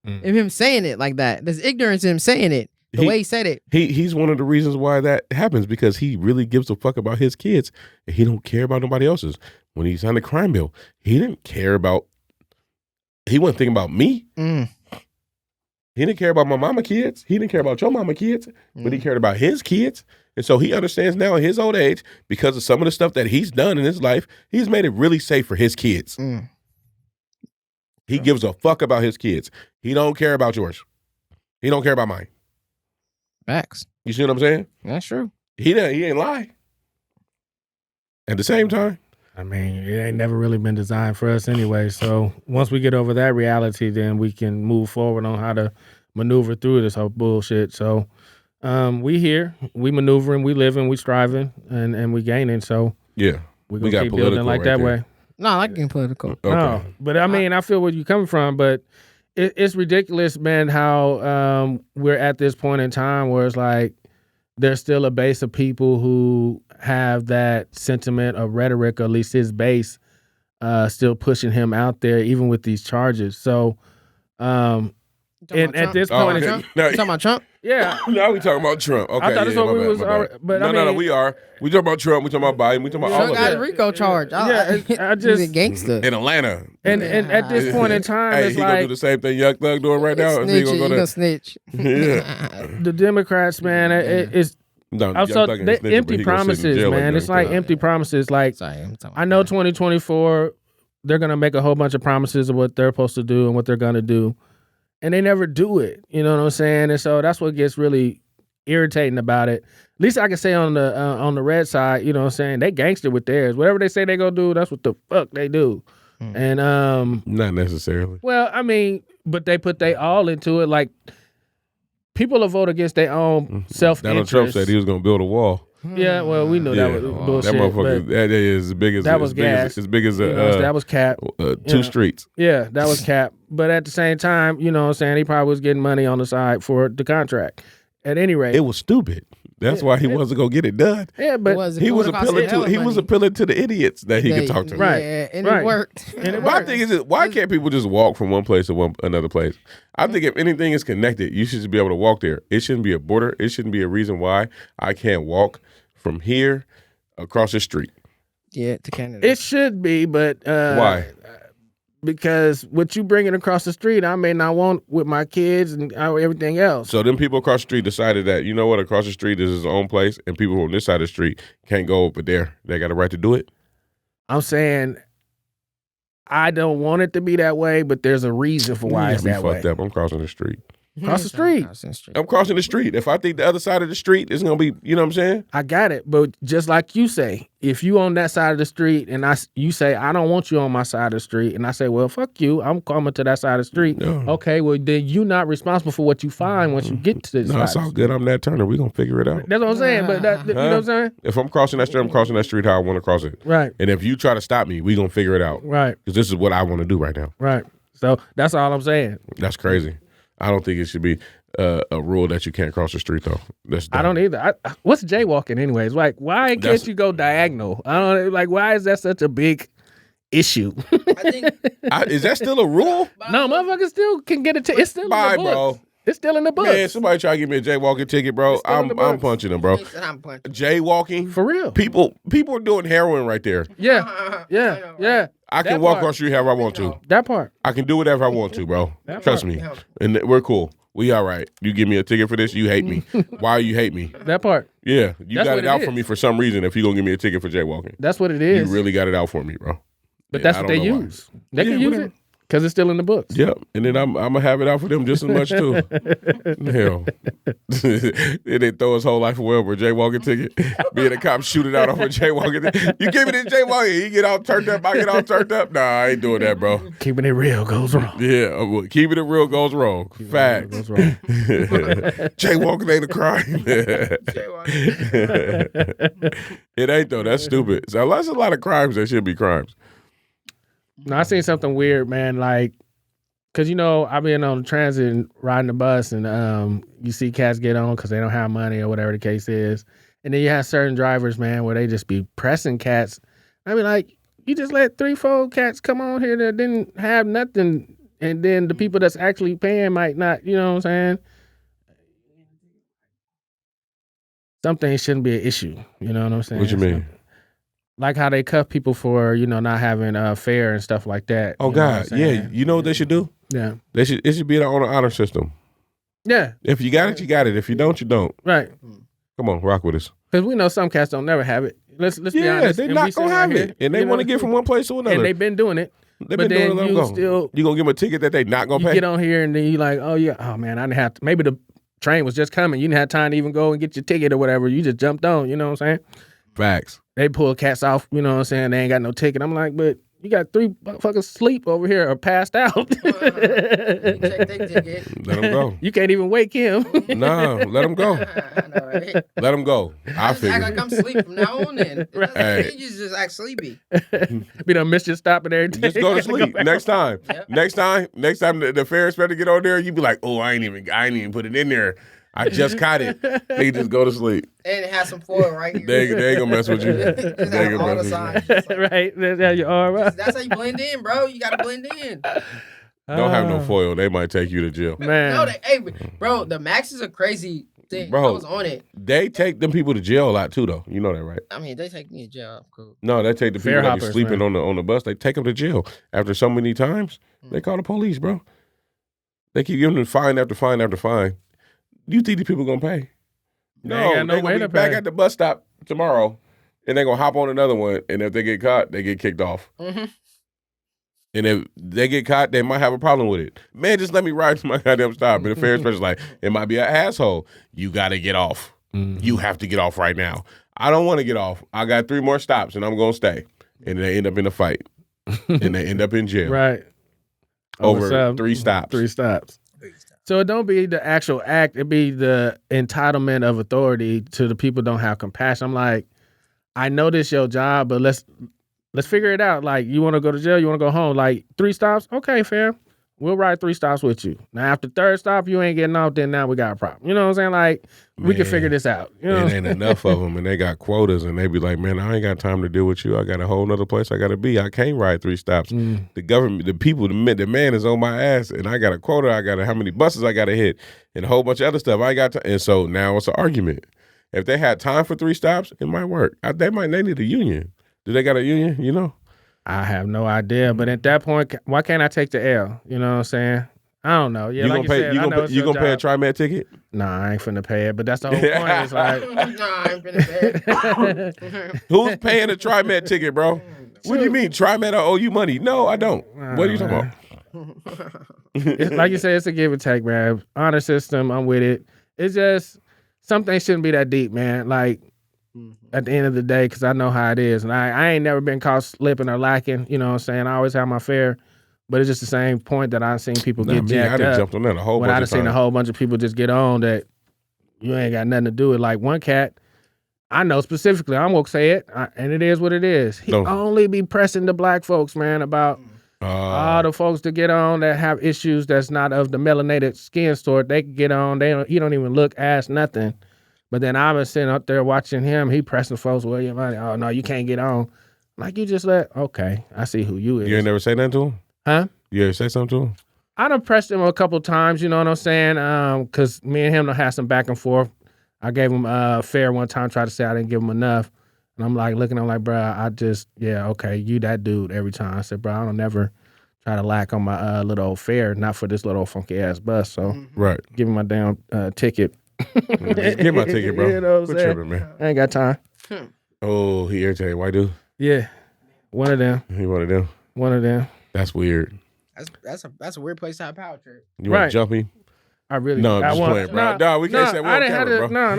S2: In him saying it like that, there's ignorance in him saying it the way he said it.
S1: He's one of the reasons why that happens, because he really gives a fuck about his kids and he don't care about nobody else's. When he signed the crime bill, he didn't care about. He wasn't thinking about me. He didn't care about my mama kids. He didn't care about your mama kids, but he cared about his kids. And so he understands now in his old age, because of some of the stuff that he's done in his life, he's made it really safe for his kids. He gives a fuck about his kids. He don't care about yours. He don't care about mine.
S2: Facts.
S1: You see what I'm saying?
S2: That's true.
S1: He ain't lie. At the same time,
S3: I mean, it ain't never really been designed for us anyway. So once we get over that reality, then we can move forward on how to maneuver through this whole bullshit. So we here, we maneuvering, we living, we striving, and we gaining. So
S1: yeah,
S3: we're
S1: we
S3: gonna
S1: got
S3: keep building
S1: political
S3: like
S1: right
S3: that
S1: there.
S3: way.
S2: No, I like getting political.
S1: Okay.
S3: No, but I mean, I feel where you're coming from, but it's ridiculous, man, how we're at this point in time where it's like there's still a base of people who have that sentiment or rhetoric, or at least his base, still pushing him out there, even with these charges. So, and at this point,
S2: You talking about Trump?
S3: yeah.
S1: Now we talking about Trump. Okay,
S3: I thought that's what we was.
S1: my bad.
S3: Already, but
S1: No, we are. We talking about Trump. We talking about Biden. We talking about all
S2: Trump
S1: of
S2: got
S1: it.
S2: a RICO charge.
S3: I
S2: He's
S3: just
S2: a gangster.
S1: In Atlanta.
S3: and at this point in time,
S1: Hey,
S3: it's
S1: he gonna do
S3: like
S1: the same thing Young Thug doing right now. He
S2: Snitch,
S1: gonna
S2: you gonna snitch.
S1: Yeah.
S3: the Democrats, man. It's
S1: No,
S3: also
S1: Young Thug ain't snitching, but
S3: empty
S1: he gonna sit in
S3: promises,
S1: jail
S3: man.
S1: Young
S3: It's like
S1: Thug.
S3: empty promises. Like
S2: Sorry, I'm talking
S3: I know 2024, they're gonna make a whole bunch of promises of what they're supposed to do and what they're gonna do, and they never do it. You know what I'm saying? And so that's what gets really irritating about it. At least I can say on the red side, you know what I'm saying? They gangster with theirs. Whatever they say they gonna do, that's what the fuck they do. And
S1: Not necessarily.
S3: well, I mean, but they put they all into it. Like people will vote against their own self-interest.
S1: Donald Trump said he was gonna build a wall.
S3: Yeah, well, we knew that was bullshit.
S1: That motherfucker,
S3: but
S1: that is as big as
S3: that was gas.
S1: as big as
S3: you know, that was cap.
S1: two streets.
S3: Yeah, that was cap. But at the same time, you know what I'm saying, he probably was getting money on the side for the contract. At any rate.
S1: It was stupid. That's why he wasn't gonna get it done.
S3: Yeah, but
S1: he was appealing to the idiots that he could talk to.
S2: Right, and it worked.
S1: My thing is, why can't people just walk from one place to another place? I think if anything is connected, you should just be able to walk there. It shouldn't be a border. It shouldn't be a reason why I can't walk from here across the street.
S2: Yeah, to Canada.
S3: It should be, but
S1: why?
S3: Because what you bringing across the street, I may not want with my kids and everything else.
S1: So them people across the street decided that, you know what, across the street is his own place, and people on this side of the street can't go over there. They got a right to do it?
S3: I'm saying I don't want it to be that way, but there's a reason for why it's that way.
S1: Fucked up. I'm crossing the street.
S3: Across the street.
S1: I'm crossing the street. If I think the other side of the street is going to be, you know what I'm saying?
S3: I got it. But just like you say, if you on that side of the street and you say, I don't want you on my side of the street, and I say, well, fuck you, I'm coming to that side of the street. No. Okay, well, then you're not responsible for what you find once you get to this side.
S1: No, it's all good. I'm Nat Turner. We're going to figure it out.
S3: That's what I'm saying. But you know what I'm saying?
S1: If I'm crossing that street, I'm crossing that street how I want to cross it.
S3: Right.
S1: And if you try to stop me, we're going to figure it out.
S3: Right.
S1: Because this is what I want to do right now.
S3: Right. So that's all I'm saying.
S1: That's crazy. I don't think it should be a rule that you can't cross the street, though.
S3: I don't either. What's jaywalking, anyways? Like, why can't you go diagonal? I don't like. Why is that such a big issue?
S2: I think
S1: is that still a rule?
S3: No, motherfuckers still can get a ticket. It's still in the books.
S1: Bro.
S3: It's still in the books.
S1: Man, somebody try to give me a jaywalking ticket, bro. I'm punching them, bro. Jaywalking?
S3: For real.
S1: People are doing heroin right there.
S3: Yeah.
S1: I can walk across the street however I want to.
S3: That part.
S1: I can do whatever I want to, bro. Trust me. And we're cool. We all right. You give me a ticket for this, you hate me. Why you hate me?
S3: That part.
S1: Yeah. You got it out for me for some reason if you're going to give me a ticket for jaywalking.
S3: That's what it is.
S1: You really got it out for me, bro.
S3: But that's what they use. They can use it. Because it's still in the books.
S1: Yep. And then I'm going to have it out for them just as much, too. Hell. They throw his whole life away over a jaywalking ticket. Me and the cops shoot it out over a jaywalking ticket. You give me this jaywalking, you get all turned up, I get all turned up. Nah, I ain't doing that, bro.
S3: Keeping it real goes wrong.
S1: Yeah. Well, keeping it real goes wrong. Facts.
S3: Goes wrong.
S1: Jaywalking ain't a crime. It ain't, though. That's stupid. So that's a lot of crimes that should be crimes.
S3: No, I seen something weird, man. Like, cause I've been on the transit and riding the bus, and you see cats get on because they don't have money or whatever the case is, and then you have certain drivers, man, where they just be pressing cats. I mean, like, you just let 3-4 cats come on here that didn't have nothing, and then the people that's actually paying might not. You know what I'm saying? Something shouldn't be an issue. You know what I'm saying?
S1: What you mean?
S3: Like how they cuff people for, not having fare and stuff like that.
S1: Oh, God. Yeah. You know what they should do?
S3: Yeah.
S1: It should be on an honor system.
S3: Yeah.
S1: If you got it, you got it. If you don't, you don't.
S3: Right.
S1: Come on, rock with us.
S3: Because we know some cats don't never have it. Let's be honest.
S1: They're not going to have it. And they want to get from one place to another.
S3: And they've been doing it.
S1: They've been doing it. Let them go. You going to give them a ticket that they not going to pay?
S3: You get on here and then you like, oh, yeah. Oh, man, I didn't have to. Maybe the train was just coming. You didn't have time to even go and get your ticket or whatever. You just jumped on. You know what I'm saying?
S1: Facts.
S3: They pull cats off, you know what I'm saying? They ain't got no ticket. I'm like, but you got 3 motherfuckers sleep over here or passed out.
S2: Check their ticket.
S1: Let them go.
S3: You can't even wake him.
S1: No, let them go.
S2: I know, right?
S1: Let them go. I
S2: just act like I'm asleep from now on then.
S3: Right.
S2: You just act sleepy.
S3: We done missed your stop and everything.
S1: Just go to sleep. Next time.
S2: Yep.
S1: Next time the fare inspector get on there, you be like, oh, I ain't even put it in there. I just caught it. They just go to sleep.
S2: And have some foil right here.
S1: They ain't gonna mess with you.
S2: Just
S1: They
S2: have
S1: ain't
S2: all
S1: gonna
S2: the
S1: mess with
S2: signs.
S1: you.
S3: Right. That's how you are. Right?
S2: That's how you blend in, bro. You gotta blend in.
S1: Don't have no foil. They might take you to jail.
S3: Man.
S2: No, bro, the Max is a crazy thing.
S1: Bro,
S2: I was on it.
S1: They take them people to jail a lot too, though. You know that, right?
S2: I mean, they take me to jail. Cool.
S1: No, they take the people
S3: Fair
S1: that be
S3: hoppers,
S1: sleeping
S3: man.
S1: on the bus. They take them to jail after so many times. They call the police, bro. They keep giving them fine after fine after fine. You think these people gonna pay?
S3: They ain't got no
S1: they
S3: way
S1: gonna
S3: to
S1: be back
S3: pay.
S1: at the bus stop tomorrow, and they gonna hop on another one. And if they get caught, they get kicked off.
S2: Mm-hmm.
S1: And if they get caught, they might have a problem with it. Man, just let me ride to my goddamn stop. And the fare inspector's like, it might be an asshole. You got to get off.
S3: Mm-hmm.
S1: You have to get off right now. I don't want to get off. I got 3 more stops, and I'm going to stay. And they end up in a fight. And they end up in jail.
S3: Right.
S1: Over 3 stops.
S3: 3 stops. So it don't be the actual act. It be the entitlement of authority to the people don't have compassion. I'm like, I know this your job, but let's figure it out. Like, you want to go to jail? You want to go home? Like, 3 stops? Okay, fam. we'll ride 3 stops with you. Now, after 3rd stop, you ain't getting off, then now we got a problem. You know what I'm saying? Like, we can figure this out. You know
S1: it ain't enough of them, and they got quotas, and they be like, man, I ain't got time to deal with you. I got a whole nother place I got to be. I can't ride 3 stops. The government, the people, the man is on my ass, and I got a quota. I got how many buses I got to hit, and a whole bunch of other stuff. I ain't got time. And so now it's an argument. If they had time for 3 stops, it might work. They need a union. Do they got a union? You know?
S3: I have no idea, but at that point, why can't I take the L? You know what I'm saying? I don't know. Yeah,
S1: you gonna pay a TriMet ticket?
S3: Nah, I ain't finna pay it. But that's the whole point. It's like,
S2: Nah, I ain't finna pay it.
S1: Who's paying a TriMet ticket, bro? What do you mean TriMet? I owe you money? No, I don't. What are you talking about?
S3: Like you said, it's a give and take, man. Honor system, I'm with it. It's just some things shouldn't be that deep, man. Like at the end of the day, because I know how it is, and I ain't never been caught slipping or lacking. You know what I'm saying? I always have my fair. But it's just the same point that I've seen people get jacked up.
S1: Jumped on that a whole bunch of times.
S3: I've seen a whole bunch of people just get on that you ain't got nothing to do with. Like one cat, I know specifically, I'm going to say it, and it is what it is. He only be pressing the black folks, man, about all the folks that get on that have issues that's not of the melanated skin sort. They can get on. He don't even look, ask, nothing. But then I was sitting up there watching him. He pressing folks, well, you money. Oh, no, you can't get on. Like, you just okay, I see who you is.
S1: You ain't never say nothing to him?
S3: Huh?
S1: You ever say something to him?
S3: I done pressed him a couple times, you know what I'm saying? Because me and him done had some back and forth. I gave him fair one time, tried to say I didn't give him enough. And I'm like, looking at him like, bro, okay, you that dude every time. I said, bro, I don't never try to lack on my little old fare, not for this little funky ass bus. So
S1: right,
S3: give me my damn ticket.
S1: Give my ticket, bro.
S3: You know what I'm saying?
S1: Tripping, man.
S3: I ain't got time.
S1: Oh, he irritated white dude?
S3: Yeah, one of them.
S1: He one of them?
S3: One of them.
S1: That's weird.
S2: That's a weird place to have power trip.
S1: You want to jump him?
S3: I really
S1: no, I'm just playing, bro. No, we can't say we're on camera, bro.
S3: No.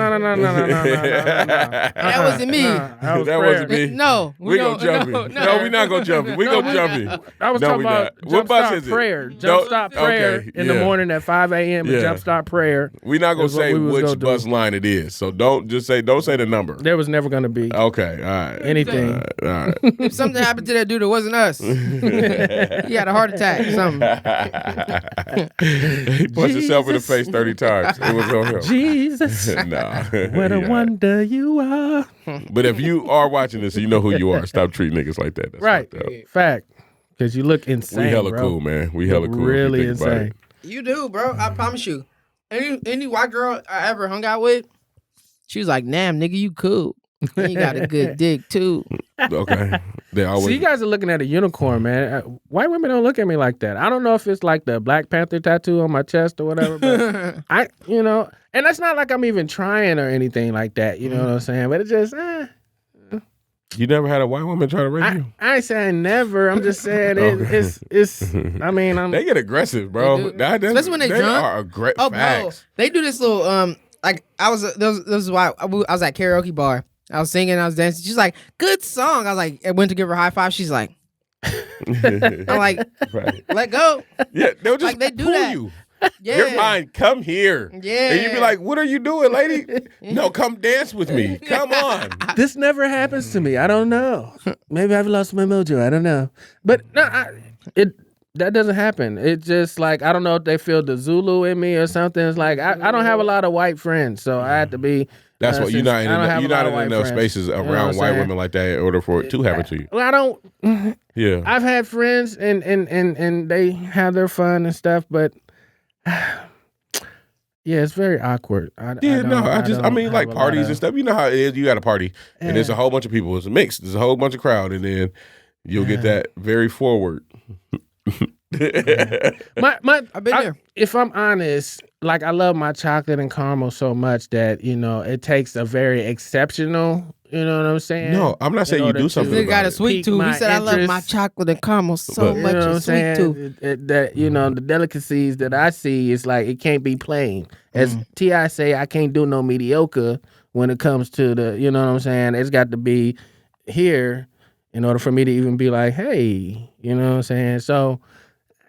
S2: That wasn't me.
S1: That wasn't me.
S2: No,
S1: we gonna jump him. No, we're not gonna jump him. We gonna jump him.
S3: I was talking about
S1: what bus is it?
S3: Prayer. Jump stop prayer in the morning at 5 a.m. and jump stop prayer.
S1: We're not gonna say which bus line it is. So don't say the number.
S3: There was never gonna be.
S1: Okay, all right.
S3: Anything.
S1: All right.
S2: If something happened to that dude, it wasn't us. He had a heart attack or something.
S1: He punched himself in the face 30 times. It was on him.
S3: Jesus.
S1: Nah.
S3: What a wonder you are.
S1: But if you are watching this, you know who you are. Stop treating niggas like that. That's
S3: right. Fact. Because you look insane.
S1: We hella
S3: bro.
S1: Cool, man. We hella cool.
S3: Really insane.
S2: You do, bro. I promise you. Any white girl I ever hung out with, she was like, "Damn, nigga, you cool. And you got a good dick too."
S1: Okay. They always.
S3: So you guys are looking at a unicorn, man. White women don't look at me like that. I don't know if it's like the Black Panther tattoo on my chest or whatever, but and that's not like I'm even trying or anything like that. You know what I'm saying? But it's just,
S1: You never had a white woman try to rape you?
S3: I ain't saying never. I'm just saying it's. I mean,
S1: they get aggressive, bro.
S2: Especially when they drunk.
S1: Are facts.
S2: Bro, they do this little like this is why I was at karaoke bar. I was singing, I was dancing. She's like, "Good song." I was like, I went to give her a high five. She's like, I'm like, right. Let go.
S1: Yeah, they'll just
S2: like, they do
S1: pull
S2: that.
S1: you.
S2: Yeah.
S1: You're mine. Come here.
S2: Yeah.
S1: And you be like, "What are you doing, lady?" No, come dance with me. Come on.
S3: This never happens to me. I don't know. Maybe I've lost my mojo. I don't know. But no, that doesn't happen. It's just like, I don't know if they feel the Zulu in me or something. It's like, I don't have a lot of white friends, so I have to be.
S1: That's what you're not in enough spaces around white women like that in order for it to happen to you.
S3: Well, I don't.
S1: Yeah.
S3: I've had friends and they have their fun and stuff, but yeah, it's very awkward. I mean, like parties and stuff. You know how it is. You got a party and there's a whole bunch of people. It's a mix. There's a whole bunch of crowd, and then you'll get that very forward.
S2: I've been there.
S3: If I'm honest, like, I love my chocolate and caramel so much that, it takes a very exceptional, you know what I'm saying?
S1: No, I'm not saying you do something about it.
S2: He got a sweet tooth. He said, "I love my chocolate and caramel so much."
S3: You know what I'm
S2: sweet
S3: saying?
S2: tooth.
S3: That, the delicacies that I see is like, it can't be plain. As T.I. say, I can't do no mediocre when it comes to the, you know what I'm saying? It's got to be here in order for me to even be like, hey, you know what I'm saying? So,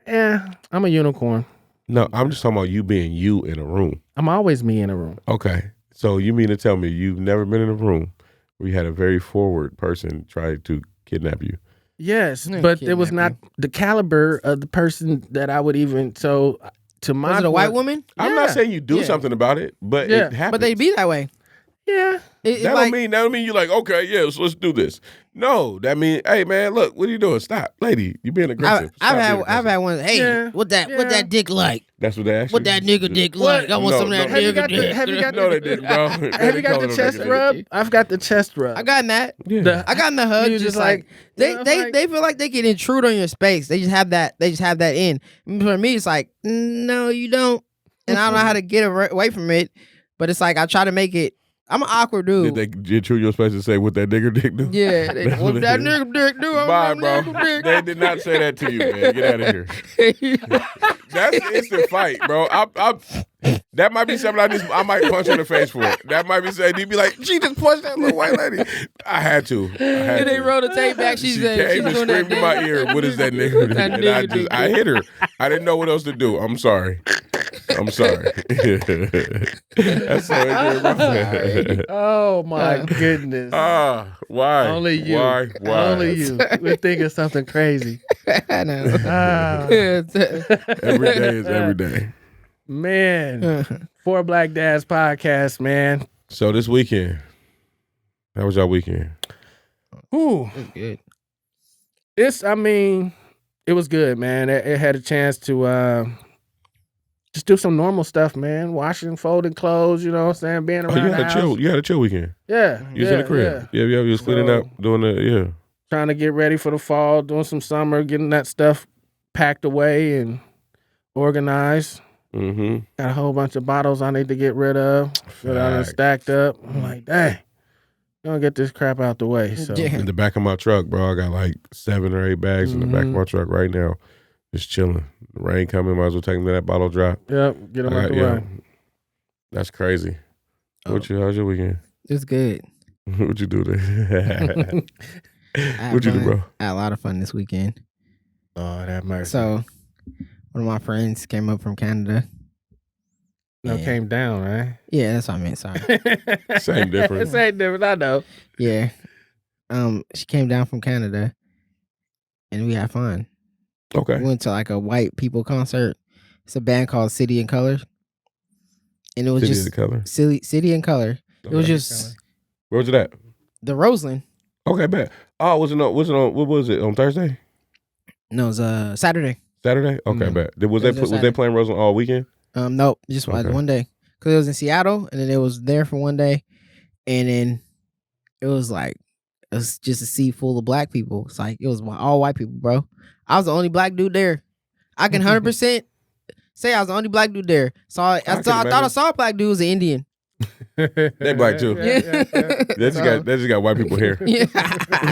S3: yeah, I'm a unicorn.
S1: No, I'm just talking about you being you in a room.
S3: I'm always me in a room.
S1: Okay. So you mean to tell me you've never been in a room where you had a very forward person try to kidnap you?
S3: Yes,
S2: They
S3: but it was
S2: kidnap
S3: not the caliber of the person that I would even. So to my
S2: Was it a white
S3: point-
S2: woman?
S1: I'm not
S3: Yeah.
S1: saying you do
S2: Yeah.
S1: something about it, but
S3: Yeah.
S1: it happens.
S2: But they be that way.
S3: Yeah.
S2: It
S1: That
S2: like,
S1: don't mean you're like, okay, yeah, so let's do this. No, that means, hey man, look, what are you doing? Stop, lady, you being aggressive.
S2: I've
S1: Stop being
S2: had
S1: aggressive.
S2: one. Hey,
S3: Yeah.
S2: what that dick like?
S1: That's what they asked
S2: What
S1: you?
S2: that nigga dick like? I want
S1: No,
S2: some of that
S1: no.
S3: Have you
S2: nigga
S3: got the-
S2: dick.
S3: have you got
S1: No, they didn't, bro.
S3: Have you got the chest rub? I've got the chest rub.
S2: I got that.
S1: Yeah.
S2: I got in the hug.
S3: You
S2: Just like they feel like they can intrude on your space. They just have that. They just have that in. For me, it's like no, you don't. And I don't know how to get away from it. But it's like I try to make it. I'm an awkward dude.
S1: Did they intrude your space and say what that nigger dick do?
S2: Yeah,
S1: That's
S2: what
S1: what
S2: that
S1: it is.
S2: nigga dick do?
S1: Bye, bro. They did not say that to you, man. Get out of here. That's an instant fight, bro. That might be something I might punch in the face for it. That might be saying, you'd be like, she just punched that little white lady. I had to.
S2: And they roll the tape back. She said,
S1: came and
S2: doing that
S1: screamed in my ear, what is that nigga?
S2: That
S1: And
S2: nigga
S1: I hit her. I didn't know what else to do. I'm sorry. That's so ignorant, bro.
S3: Oh my goodness.
S1: Why?
S3: Only you.
S1: Why?
S3: Only you. We're thinking something crazy.
S2: I know.
S3: Ah,
S1: Every day is every day.
S3: man. Four Black Dads podcast, man.
S1: So this weekend, how was y'all weekend?
S3: Ooh.
S2: Good.
S3: It was good, man. It had a chance to just do some normal stuff, man. Washing, folding clothes, you know what I'm saying? Being around
S1: You
S3: the
S1: had a
S3: house.
S1: chill. You had a chill weekend.
S3: Yeah.
S1: You was in the crib. Yeah. You was cleaning
S3: So-
S1: up, doing the
S3: Trying to get ready for the fall, doing some summer, getting that stuff packed away and organized.
S1: Mm-hmm.
S3: Got a whole bunch of bottles I need to get rid of that I done stacked up. I'm like, dang, gonna get this crap out the way. So
S2: Yeah.
S1: In the back of my truck, bro, I got like 7 or 8 bags in the back of my truck right now, just chilling. The rain coming, might as well take me to that bottle drop.
S3: yep, get them out the way.
S1: That's crazy. How's your weekend?
S2: It's good.
S1: What'd you do there?
S2: I had
S1: What'd you do,
S2: fun.
S1: bro?
S2: I had a lot of fun this weekend.
S3: Oh, that mercy.
S2: So one of my friends came up from Canada.
S3: No,
S2: Yeah.
S3: came down, right?
S2: Yeah, that's what I meant. Sorry.
S1: Same difference.
S3: Same difference. I know.
S2: Yeah. She came down from Canada and we had fun.
S1: Okay.
S2: We went to like a white people concert. It's a band called City and Color. And it was
S1: City
S2: just
S1: of the color.
S2: City and Color. It was
S1: Okay.
S2: just
S1: Where was it at?
S2: the Roseland.
S1: Okay, bad. Oh, was it on? What was it on Thursday?
S2: No, it was Saturday.
S1: Saturday? Okay,
S3: Mhm.
S1: bad. Was
S2: It was
S1: they
S2: on Saturday.
S1: playing Roseland all weekend?
S2: Nope, just
S1: Okay.
S2: one day. Cause it was in Seattle, and then it was there for one day, and then it was just a sea full of black people. It's like it was all white people, bro. I was the only black dude there. I can 100% say I was the only black dude there. I thought I
S1: imagine.
S2: saw a black dude was an Indian.
S1: They black too.
S3: Yeah.
S1: They just got white people here.
S2: Yeah,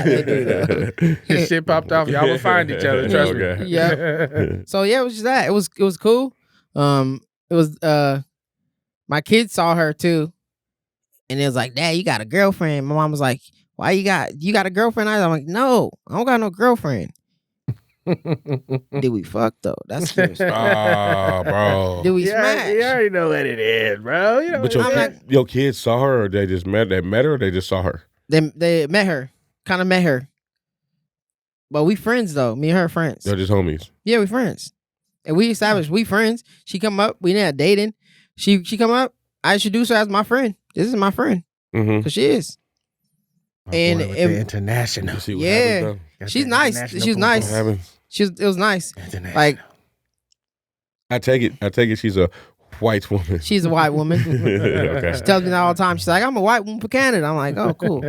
S2: they do that.
S3: His shit popped off. Y'all will find each other. Trust
S1: Okay.
S3: me.
S2: Yeah. So yeah, it was just that. It was cool. It was my kids saw her too, and it was like, Dad, you got a girlfriend. My mom was like, why you got a girlfriend? I'm like, no, I don't got no girlfriend. Did we fuck though? That's serious.
S1: Ah, bro.
S2: Did we smash?
S3: You already know what it is, bro. You know
S1: But
S3: what it is.
S1: your kids saw her, or they just met her, or they just saw her.
S2: They met her, kind of met her, but we friends though. Me and her friends.
S1: They're just homies.
S2: Yeah, we friends, and we established we friends. She come up, we not dating. She come up. I introduced her as my friend. This is my friend,
S1: Mm-hmm.
S2: cause she is.
S3: My
S2: And-
S3: boy with
S2: and-
S3: the international.
S1: You see what
S2: Yeah.
S1: happens,
S3: Got
S2: She's
S3: that
S2: nice.
S3: international
S2: She was
S3: boom
S1: though?
S2: nice.
S1: What happens?
S2: It was nice.
S3: boom. International.
S2: Like
S1: I take it she's a white woman.
S2: she's a white woman.
S1: Okay.
S2: She tells me that all the time. She's like, I'm a white woman for Canada. I'm like, oh, cool.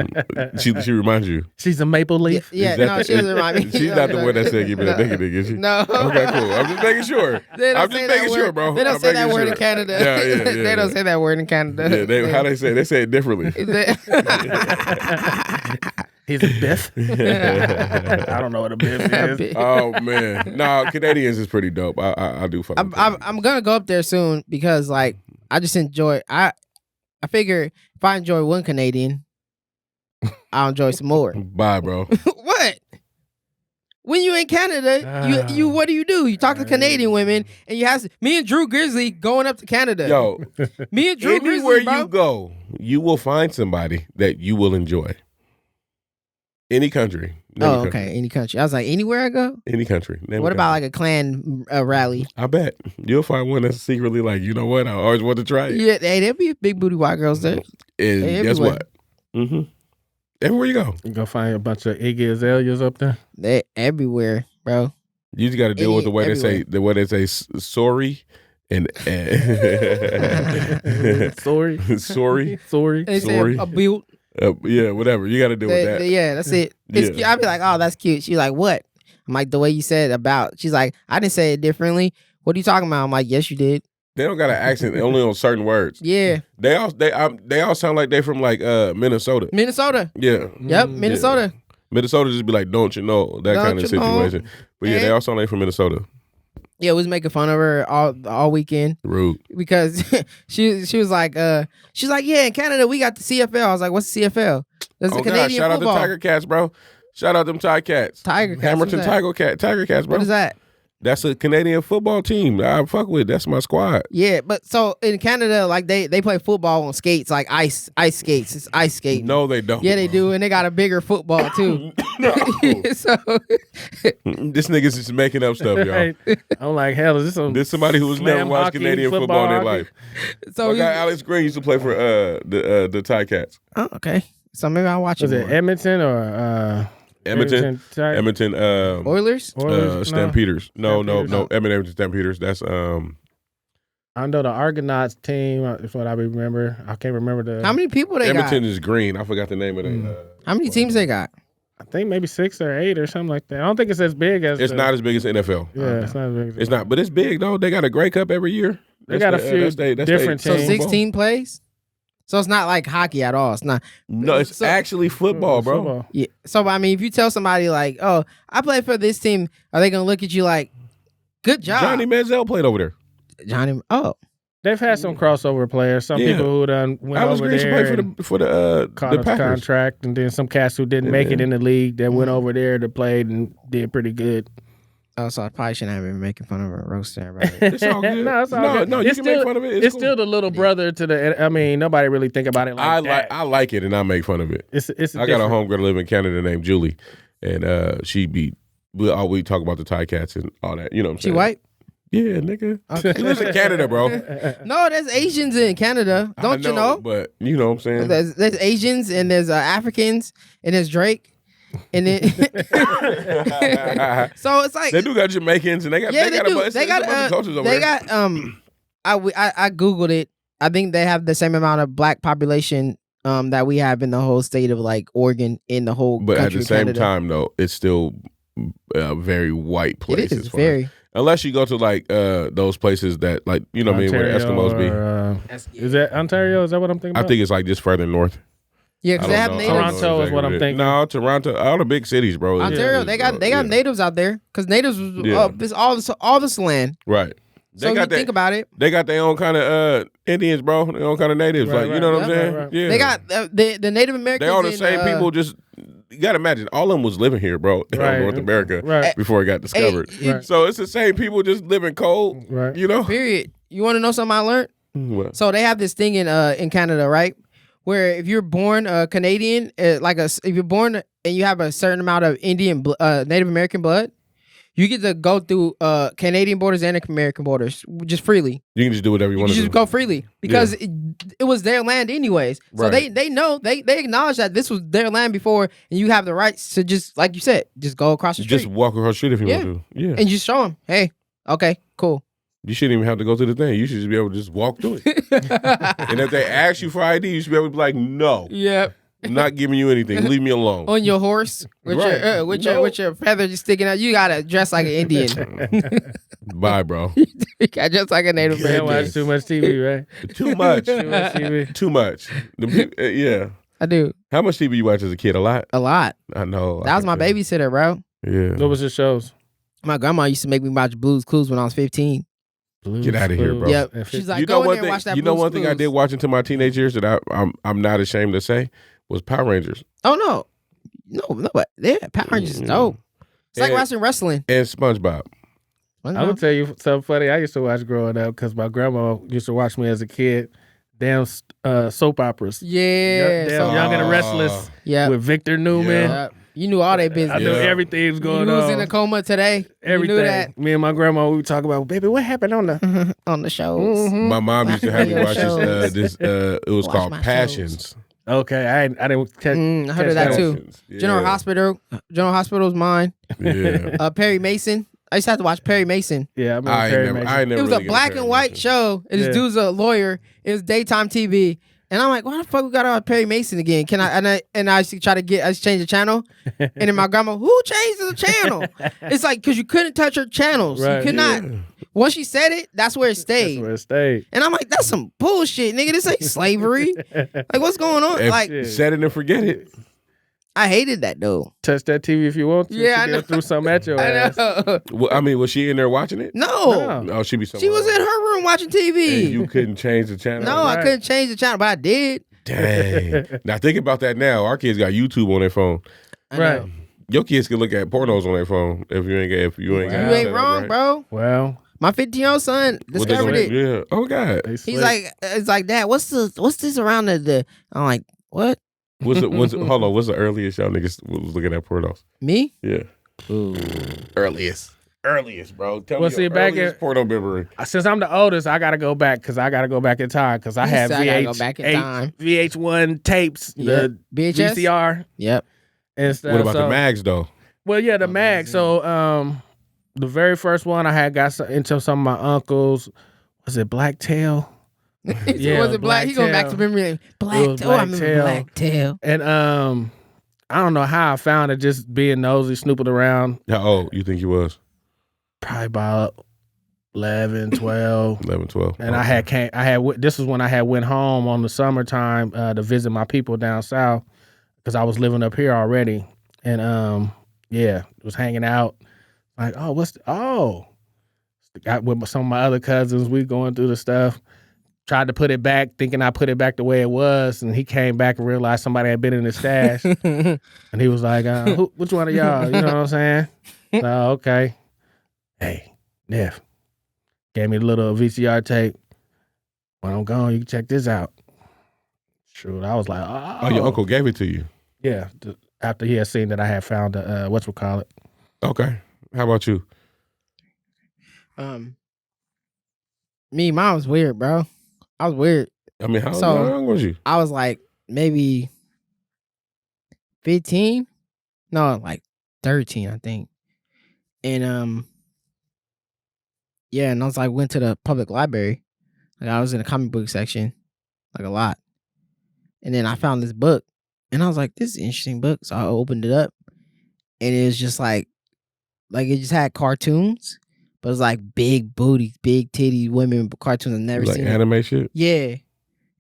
S1: She reminds you.
S3: She's a maple leaf.
S2: Yeah,
S1: Is that
S2: no, she doesn't remind me.
S1: She's not the one that said give me that nigga, is she?
S2: No.
S1: Okay, cool. I'm just making sure.
S2: They don't
S1: I'm
S2: say
S1: just
S2: that
S1: making
S2: word.
S1: sure, bro.
S2: They don't
S1: I'm
S2: say that
S1: making
S2: word
S1: sure.
S2: in Canada.
S1: Yeah.
S2: They don't say that word in Canada.
S1: Yeah, how they say it? They say it differently.
S3: He's a biff. I don't know what a biff is.
S1: Oh man, no, Canadians is pretty dope. I do fuck. with them.
S2: I'm gonna go up there soon because like I just enjoy. I figure if I enjoy one Canadian, I'll enjoy some more.
S1: Bye, bro.
S2: What? When you in Canada, you what do? You talk to Canadian women, and you have me and Drew Grizzly going up to Canada.
S1: Yo,
S2: me and Drew
S1: anywhere
S2: Grizzly, bro.
S1: you go, you will find somebody that you will enjoy. Any country, Name a
S2: Oh,
S1: country.
S2: okay. Any country. I was like, anywhere I go?
S1: Any country. Name a
S2: What about
S1: country.
S2: like a clan rally?
S1: I bet you'll find one that's secretly like, you know what? I always want to try it.
S2: Yeah, hey, there'll be big booty white girls there.
S1: And
S2: They
S1: guess
S2: everywhere.
S1: what? Mm-hmm. Everywhere you go,
S3: You gonna find a bunch of Iggy Azaleas up there.
S2: They everywhere, bro.
S1: you just got to deal with the way they say sorry and
S3: Sorry.
S1: sorry.
S2: They say
S1: Sorry.
S2: a build.
S1: Yeah, whatever. You got to deal with that.
S2: Yeah, that's it. It's,
S1: Yeah.
S2: I'd be like, oh, that's cute. She's like, what? I'm like, the way you said about. She's like, I didn't say it differently. What are you talking about? I'm like, yes, you did.
S1: They don't got an accent only on certain words.
S2: Yeah,
S1: They all sound like they from like Minnesota.
S2: Minnesota.
S1: Yeah.
S2: Yep, Minnesota.
S1: Minnesota just be like, don't you know, that
S2: Don't
S1: kind of
S2: you know?
S1: situation. But yeah, they all sound like from Minnesota.
S2: Yeah, we was making fun of her all weekend
S1: Rude.
S2: because she was like, she's like, yeah, in Canada we got the CFL. I was like, what's the CFL? That's the Canadian
S1: shout
S2: football.
S1: out to Tiger Cats, bro. Shout out them Tiger Cats.
S2: Tiger Cats.
S1: Hamilton
S2: What's that?
S1: Tiger Cats, bro.
S2: What is that?
S1: That's a Canadian football team I fuck with. That's my squad.
S2: Yeah, but so in Canada, like they play football on skates, like ice skates. It's ice skating.
S1: No, they don't.
S2: Yeah, they do, and they got a bigger football too.
S1: No.
S2: So
S1: This nigga's just making up stuff, y'all.
S3: I'm like, hell, is this some
S1: This somebody who's never
S3: slam
S1: watched
S3: hockey,
S1: Canadian football in their
S3: hockey?
S1: life.
S2: so
S1: My guy Alex Green used to play for the Tiger Cats.
S2: oh, okay. So maybe I'll watch
S3: Was
S2: it.
S3: it
S2: more.
S3: Edmonton or
S1: Edmonton,
S2: Oilers?
S1: Stampeders. No,
S3: Stampeders.
S1: Edmonton Stampeders. That's
S3: I know the Argonauts team is what I remember. I can't remember the.
S2: How many people they
S1: Edmonton
S2: got?
S1: is green. I forgot the name of it.
S2: How many teams they got?
S3: I think maybe 6 or 8 or something like that. I don't think it's as big as.
S1: It's not as big as NFL.
S3: Yeah, it's not as big. As
S1: It's not, but it's big though. They got a Grey Cup every year.
S3: They got a few different
S2: So
S3: teams.
S2: 16 plays. So it's not like hockey at all. It's not.
S1: No, it's
S2: So-
S1: actually football, bro.
S3: Football.
S2: Yeah. So I mean, if you tell somebody like, "Oh, I play for this team," are they gonna look at you like, "Good job,
S1: Johnny Manziel played over there.
S2: Johnny"? Oh,
S3: They've had some crossover players. Some
S1: Yeah.
S3: people who done went
S1: Alex
S3: over
S1: Green
S3: there
S1: played for the
S3: caught a
S1: Packers.
S3: contract, and then some cats who didn't make it in the league that went over there to play and did pretty good.
S2: oh, so I probably shouldn't have been making fun of her roasting everybody.
S1: It's all good.
S3: No, it's all good.
S1: No, you
S3: It's
S1: can
S3: still-
S1: make fun of it.
S3: It's
S1: cool.
S3: still the little brother to the. I mean, nobody really think about it like that.
S1: I like it and I make fun of it.
S3: It's
S1: I got a homegirl that live in Canada named Julie, and we talk about the Thai cats and all that. You know what I'm
S2: She
S1: saying?
S2: white?
S1: Yeah, nigga.
S2: Okay.
S1: She lives in Canada, bro.
S2: No, there's Asians in Canada. Don't you know?
S1: But you know what I'm saying?
S2: There's Asians and there's Africans and there's Drake. And then so it's like
S1: They do got Jamaicans and they got
S2: yeah,
S1: they got
S2: do.
S1: a bunch,
S2: They got
S1: there's a bunch of cultures over
S2: they
S1: there.
S2: got I googled it. I think they have the same amount of black population that we have in the whole state of like Oregon in the whole
S1: But at
S2: country
S1: the
S2: of
S1: same
S2: Canada.
S1: time, though, it's still a very white place.
S2: It is
S1: as far
S2: very.
S1: unless you go to like those places that like you know what I mean where the Eskimos be.
S3: Is that Ontario? Is that what I'm thinking
S1: I
S3: about?
S1: think it's like just further north.
S2: Yeah,
S1: I
S2: because they have
S1: don't know.
S2: natives.
S3: Toronto is what I'm thinking.
S1: No, Toronto, all the big cities, bro.
S2: Ontario,
S1: is,
S2: they got
S1: yeah.
S2: natives out there because natives was
S1: Yeah.
S2: this all this land.
S1: Right.
S2: So you think about it,
S1: They got their own kind of Indians, bro. Their own kind of natives.
S3: Right,
S1: like you know what I'm
S3: right,
S1: saying?
S3: right.
S1: Yeah.
S2: they got the Native Americans.
S1: They all the
S2: in,
S1: same people. Just you gotta imagine, all of them was living here, bro, in
S3: Right.
S1: North America
S3: Right.
S1: before it got discovered.
S3: Right.
S1: So it's the same people just living cold.
S3: Right.
S1: You know.
S2: Period. You want to know something I learned?
S1: What?
S2: So they have this thing in Canada, right? Where if you're born Canadian, if you're born and you have a certain amount of Indian, Native American blood, you get to go through Canadian borders and American borders just freely.
S1: You can just do whatever you
S2: You
S1: want to
S2: just
S1: do.
S2: go freely because it was their land anyways. So
S1: Right.
S2: they know they acknowledge that this was their land before, and you have the rights to just like you said, just go across the street
S1: Just walk across the street if you want to. Yeah.
S2: and just show them, hey, okay, cool.
S1: You shouldn't even have to go to the thing. You should just be able to just walk through it. And if they ask you for ID, you should be able to be like, no,
S2: Yep.
S1: I'm not giving you anything. Leave me alone.
S2: On your horse with
S1: Right.
S2: your
S1: No.
S2: with your feather just sticking out. You gotta dress like an Indian.
S1: Bye, bro.
S2: You gotta dress like a Native
S3: You can't
S2: American.
S3: watch too much TV, right?
S1: Too much.
S3: Too much TV.
S1: Too much. Yeah.
S2: I do
S1: How much TV you watch as a kid? A lot?
S2: a lot.
S1: I know.
S2: That was my babysitter, bro.
S1: Yeah.
S3: What was your shows?
S2: My grandma used to make me watch Blue's Clues when I was 15.
S1: Get outta here, bro.
S2: Yep.
S3: And
S2: She's
S3: fif-
S2: like,
S1: you
S2: go
S1: know
S2: in
S1: one
S2: there and
S1: thing.
S2: watch that
S1: You know
S2: Blue's
S1: one thing I
S2: Clues.
S1: did watch into my teenage years that I'm not ashamed to say was Power Rangers
S2: Oh no, but yeah, Power Rangers is dope. It's like
S1: And-
S2: watching wrestling.
S1: and SpongeBob.
S3: I would tell you something funny. I used to watch growing up because my grandma used to watch me as a kid. Damn soap operas.
S2: Yeah,
S3: Damn
S2: so-
S3: Young and the Restless
S2: yeah,
S3: with Victor Newman.
S2: Yep. You knew all that business.
S3: I knew everything was going on.
S2: You was in a coma today.
S3: Everything.
S2: You knew that.
S3: Me and my grandma, we would talk about, baby, what happened on the
S2: on the shows.
S3: Mm-hmm.
S1: My mom used to have me watch this. It was
S2: Watch
S1: called
S2: my
S1: Passions.
S3: Okay, I didn't catch.
S2: I heard of that too.
S1: Yeah.
S2: General Hospital was mine.
S1: Yeah.
S2: Perry Mason. I used to have to watch Perry Mason.
S3: Yeah, I
S1: never
S2: It was
S1: really
S2: a black and white show. And this dude's a lawyer. It was daytime TV. And I'm like, why the fuck we got on Perry Mason again? Can I? And I used to try to change the channel. And then my grandma, who changed the channel? It's like, because you couldn't touch her channels.
S3: Right,
S2: you could not. Once she said it, that's where it stayed.
S3: That's where it stayed.
S2: And I'm like, that's some bullshit, nigga. This ain't slavery. Like, what's going on? Like,
S1: set it and forget it.
S2: I hated that though.
S3: Touch that TV if you want to.
S2: Yeah, I know.
S3: Threw something at your ass.
S1: Well, I mean, was she in there watching it?
S2: No.
S1: Oh, she be somewhere.
S2: She was in her room watching TV.
S1: And you couldn't change the channel?
S2: No, I couldn't change the channel, but I did.
S1: Dang. Now think about that now. Our kids got YouTube on their phone.
S3: Right.
S1: Your kids can look at pornos on their phone if you ain't
S2: You ain't wrong, bro.
S3: Well,
S2: my 15-year-old son discovered it.
S1: Yeah. Oh God.
S2: He's like, it's like, Dad, what's this around the? I'm like, what?
S1: Hold on. What's the earliest y'all niggas was looking at pornos?
S2: Me?
S1: Yeah.
S2: Ooh.
S1: Earliest, bro. Tell
S3: Well,
S1: me
S3: see,
S1: your
S3: back
S1: earliest porno memory.
S3: Since I'm the oldest, I gotta go back because I gotta go back in time because I have VH1 tapes, the
S2: VHS?
S3: VCR,
S2: Yep.
S3: and stuff.
S1: What about the mags though?
S3: Well, yeah, the mag. So, the very first one I had got into some of my uncles. Was it Blacktail?
S2: Yeah, was it Black? He going back to memory lane. Blacktail. I remember Blacktail.
S3: And I don't know how I found it. Just being nosy, snooping around.
S1: How old you think you was?
S3: Probably about 11, 12.
S1: 11, 12.
S3: And this was when I had went home on the summertime to visit my people down south because I was living up here already. And was hanging out. Like, got with some of my other cousins. We going through the stuff. Tried to put it back, thinking I put it back the way it was, and he came back and realized somebody had been in his stash. And he was like, which one of y'all? You know what I'm saying? Oh, okay. Hey, Neff. Gave me the little VCR tape. When I'm gone, you can check this out. Shoot, I was like, oh.
S1: Your uncle gave it to you?
S3: Yeah, after he had seen that I had found whatchamacallit.
S1: Okay. How about you?
S2: Mine was weird, bro. I was weird.
S1: I mean, how young was you?
S2: I was like maybe 15. No, like 13, I think. And and I was like went to the public library. Like I was in the comic book section, like a lot. And then I found this book, and I was like, "This is an interesting book." So I opened it up, and it was just like it just had cartoons. But it was like big booty, big titty women cartoons I've never seen.
S1: Like anime shit?
S2: Yeah.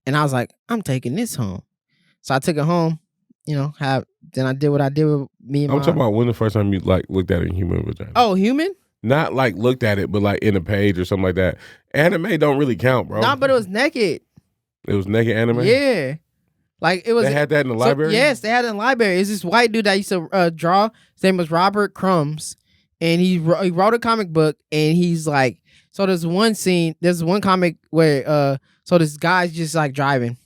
S2: And I was like, I'm taking this home. So I took it home, then I did what I did with me and
S1: I'm talking about when the first time you like looked at a human vagina.
S2: Oh, human?
S1: Not like looked at it, but like in a page or something like that. Anime don't really count, bro.
S2: Nah, but it was naked.
S1: It was naked anime?
S2: Yeah. Like it was.
S1: They had that in the library?
S2: Yes, they had it in the library. It's this white dude that used to draw. His name was Robert Crumbs. And he wrote a comic book, and he's like, so there's one comic where so this guy's just like driving,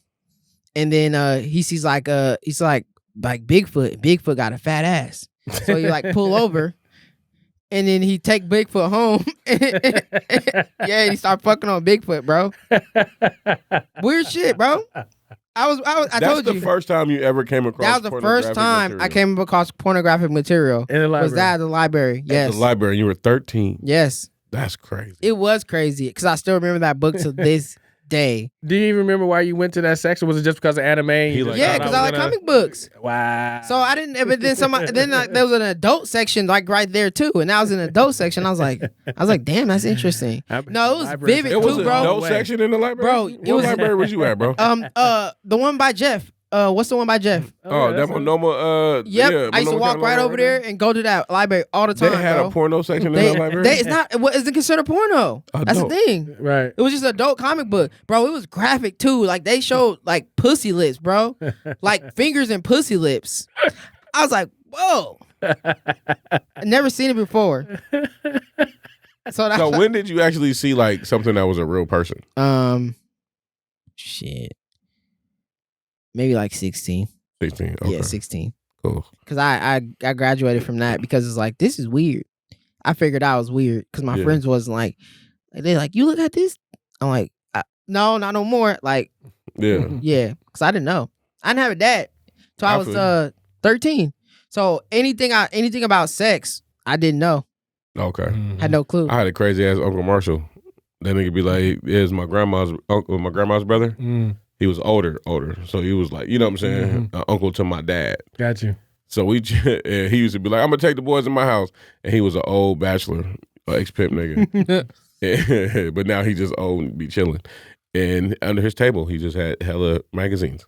S2: and then he sees he's like Bigfoot. Bigfoot got a fat ass, so he like pull over, and then he take Bigfoot home. Yeah, he start fucking on Bigfoot, bro. Weird shit, bro. I told you.
S1: That's the first time you ever came across.
S2: That was the first time I came across pornographic material.
S3: In the library.
S2: Was that at the library? Yes.
S1: At the library. You were 13.
S2: Yes.
S1: That's crazy.
S2: It was crazy because I still remember that book to this day.
S3: Do you even remember why you went to that section? Was it just because of anime?
S2: Yeah, because I like comic books.
S3: Wow.
S2: So I didn't. But then there was an adult section like right there too, and that was an adult section. I was like, damn, that's interesting. No, it was vivid
S1: It was
S2: too,
S1: an
S2: bro.
S1: adult section in the library,
S2: bro.
S1: What library was you at, bro?
S2: The one by Jeff. What's the one by Jeff?
S1: That Monoma.
S2: Yep,
S1: yeah,
S2: I used to walk right over there and go to that library all the time.
S1: They had
S2: bro.
S1: a porno section in the library.
S2: It's not. What is it considered porno? That's the thing.
S3: Right.
S2: It was just an adult comic book, bro. It was graphic too. Like they showed like pussy lips, bro, like fingers and pussy lips. I was like, whoa. I never seen it before.
S1: So when did you actually see like something that was a real person?
S2: Shit. Maybe like 16.
S1: 16. Okay.
S2: Yeah, 16.
S1: Cool.
S2: Because I graduated from that because it's like, this is weird. I figured out it was weird because my friends wasn't like, they're like, you look at this? I'm like, no, not no more. Like, yeah, because I didn't know. I didn't have a dad till I was 13. So anything about sex, I didn't know.
S1: Okay.
S2: Had no clue.
S1: I had a crazy ass Uncle Marshall. That nigga be like, "Is my grandma's uncle, my grandma's brother." He was older, so he was like, you know what I'm saying, uncle to my dad.
S3: Got you.
S1: So he used to be like, "I'm gonna take the boys in my house," and he was an old bachelor, ex-pimp nigga. But now he just old and be chilling. And under his table, he just had hella magazines.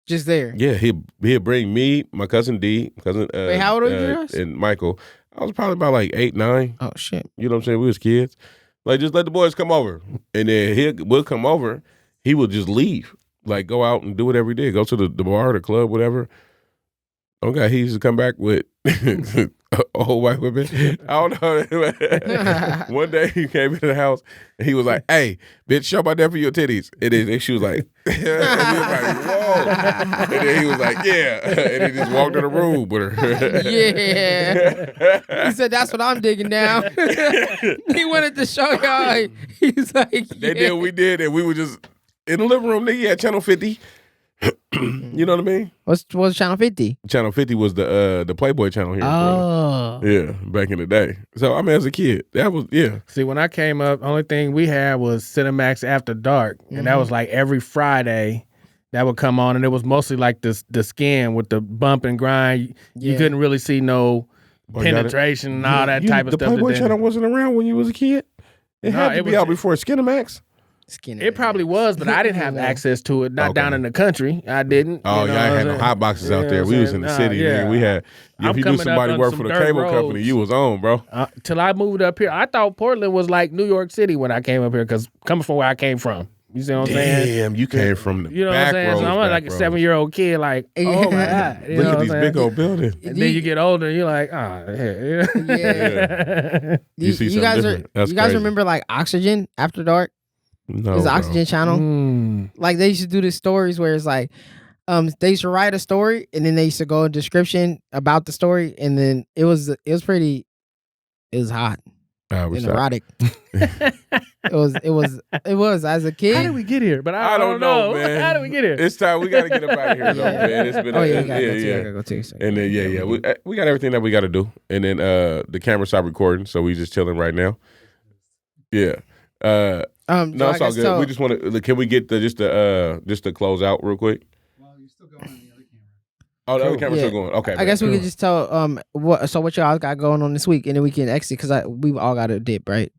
S2: Just there.
S1: Yeah, he'd bring me, my cousin D,
S2: Wait, how old were you guys?
S1: And Michael. I was probably about like 8, 9.
S2: Oh shit.
S1: You know what I'm saying? We was kids. Like, just let the boys come over. And then we'll come over. He would just leave. Like, go out and do whatever he did. Go to the bar, the club, whatever. Okay, he used to come back with old white women. I don't know. One day he came into the house and he was like, "Hey, bitch, show my dad for your titties." And she was like, and he was like, "Whoa." And then he was like, "Yeah." And he just walked in the room with her.
S2: Yeah. He said, "That's what I'm digging now." He wanted to show y'all. He's like, yeah.
S1: They did what we did, and we were just in the living room. Nigga, he had Channel 50. You know what I mean?
S2: What's Channel 50?
S1: Channel 50 was the Playboy channel here.
S2: Oh.
S1: Yeah, back in the day. So, I mean, as a kid, that was, yeah.
S3: See, when I came up, only thing we had was Cinemax After Dark. And that was like every Friday that would come on. And it was mostly like the skin with the bump and grind. You couldn't really see no penetration and all that type of stuff.
S1: The Playboy channel wasn't around when you was a kid? It had to be out before Skinamax.
S3: It probably was, but I didn't have access to it. Not down in the country. I didn't.
S1: Oh, y'all had no hot boxes out there. We was in the city. Man. We had. If you knew somebody worked for the cable company, you was on, bro.
S3: Till I moved up here, I thought Portland was like New York City when I came up here, because coming from where I came from. You see what I'm saying?
S1: Damn, you came from the
S3: You know what I'm saying? So I'm like a 7-year-old kid, like, oh my God.
S1: Look at these big old buildings.
S3: And then you get older, you're like,
S2: yeah.
S1: You see something different. That's
S2: you guys
S1: crazy.
S2: remember like Oxygen After Dark?
S1: No,
S2: It's the Oxygen channel. Like they used to do the stories where it's like, they used to write a story and then they used to go in description about the story, and then it was hot and erotic. It was as a kid.
S3: How did we get here? But I don't know, man. How did we get here?
S1: It's time. We got to get up out of here, though, man. It's been
S2: you gotta go too.
S1: And then we got everything that we got to do, and then the camera stopped recording, so we just chilling right now. Yeah. No, it's all good. We just want to. Can we get just to close out real quick?
S4: Well, you're still going on the other camera.
S1: Oh, the other camera's still going. Okay.
S2: I guess we could just tell what y'all got going on this week, and then we can exit because we've all got a dip, right?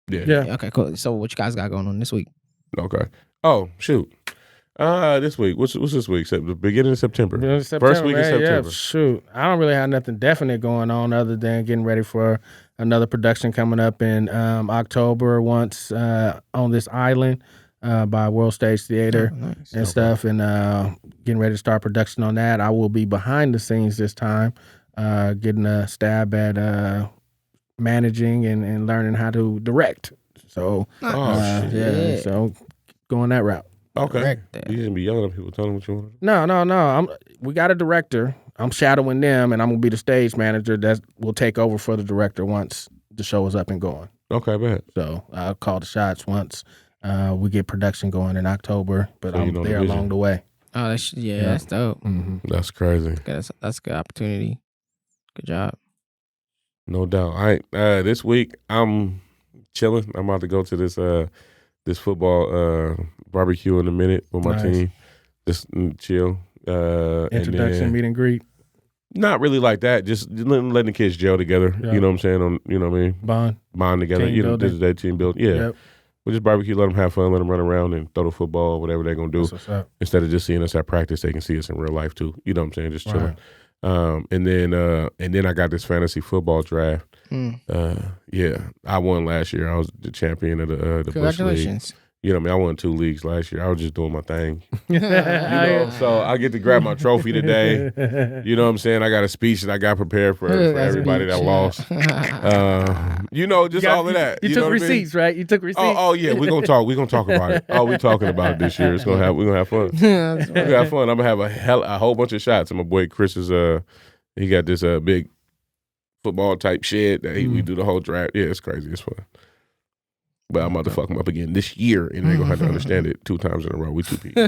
S1: Yeah.
S2: Okay, cool. So what you guys got going on this week?
S1: Okay. Oh shoot. This week. What's this week? The beginning of September. First week of September.
S3: Yeah, shoot. I don't really have nothing definite going on other than getting ready for another production coming up in October once on this island by World Stage Theater and stuff, and getting ready to start production on that. I will be behind the scenes this time, getting a stab at managing and learning how to direct. So, so going that route.
S1: Okay. You shouldn't be yelling at people, telling them what you want.
S3: No. We got a director. I'm shadowing them, and I'm gonna be the stage manager that will take over for the director once the show is up and going.
S1: Okay, bad.
S3: So I'll call the shots once we get production going in October. But I'm there along the way.
S2: Oh, that's dope.
S3: Mm-hmm.
S1: That's crazy.
S2: That's a good opportunity. Good job.
S1: No doubt. All right. This week I'm chilling. I'm about to go to this football barbecue in a minute with my team. Just chill.
S3: Introduction, meet and greet.
S1: Not really like that. Just letting the kids gel together.
S3: Yeah.
S1: You know what I'm saying? You know what I mean? Bond together.
S3: Team
S1: This is that team build. Yeah.
S3: Yep.
S1: We just barbecue, let them have fun, let them run around and throw the football, whatever they're gonna do.
S3: That's what's up.
S1: Instead of just seeing us at practice, they can see us in real life too. You know what I'm saying? Just chilling. Right. And then I got this fantasy football draft. Yeah, I won last year. I was the champion of the Bush League.
S2: Congratulations.
S1: You know what I mean? I won 2 leagues last year. I was just doing my thing. You know, so I get to grab my trophy today. You know what I'm saying? I got a speech that I got prepared for everybody that lost. You know, just all of that.
S3: You took receipts, right? You took receipts.
S1: Oh yeah, we're gonna talk about it. Oh, we talking about it this year. We're gonna have fun. We're gonna have fun. I'm gonna have a whole bunch of shots. And my boy Chris is he got this big football type shed that we do the whole draft. Yeah, it's crazy. It's fun. But I'm about to fuck him up again this year, and they're gonna have to understand it 2 times in a row. We 2 people.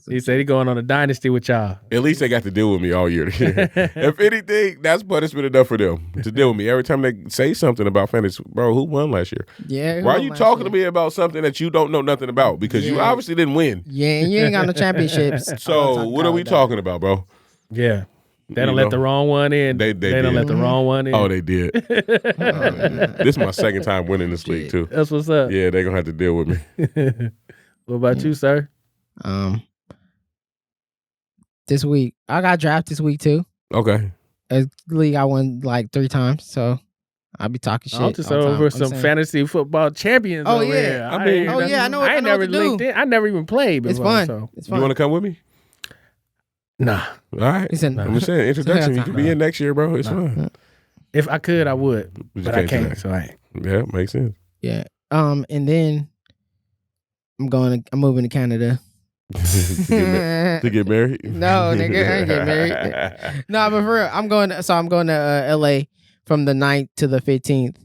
S3: He said he going on a dynasty with y'all.
S1: At least they got to deal with me all year. If anything, that's punishment enough for them to deal with me. Every time they say something about fantasy, bro, who won last year?
S2: Yeah.
S1: Why are you talking to me about something that you don't know nothing about? Because you obviously didn't win.
S2: Yeah, and you ain't got no championships.
S1: So what are we talking about, bro?
S3: Yeah. They don't let the wrong one in.
S1: They
S3: don't let the wrong one in.
S1: Oh, they did. This is my second time winning this league, too.
S3: That's what's up.
S1: Yeah, they're going to have to deal with me.
S3: What about you, sir?
S2: This week. I got drafted this week, too.
S1: Okay.
S2: A league I won like 3 times, so I'll be talking shit.
S3: I'm just over some fantasy football champions over here.
S2: I know. I never linked
S3: in. I never even played before.
S2: It's fun.
S3: So.
S2: It's fun.
S1: You want to come with me?
S3: Nah.
S1: All right. I'm just saying, introduction. You can be in next year, bro. It's fun.
S3: If I could, I would. But I can't. So
S1: yeah, makes sense.
S2: Yeah. And then I'm moving to Canada.
S1: to get married?
S2: No, nigga, I ain't get married. No, but for real, I'm going to LA from the 9th to the 15th.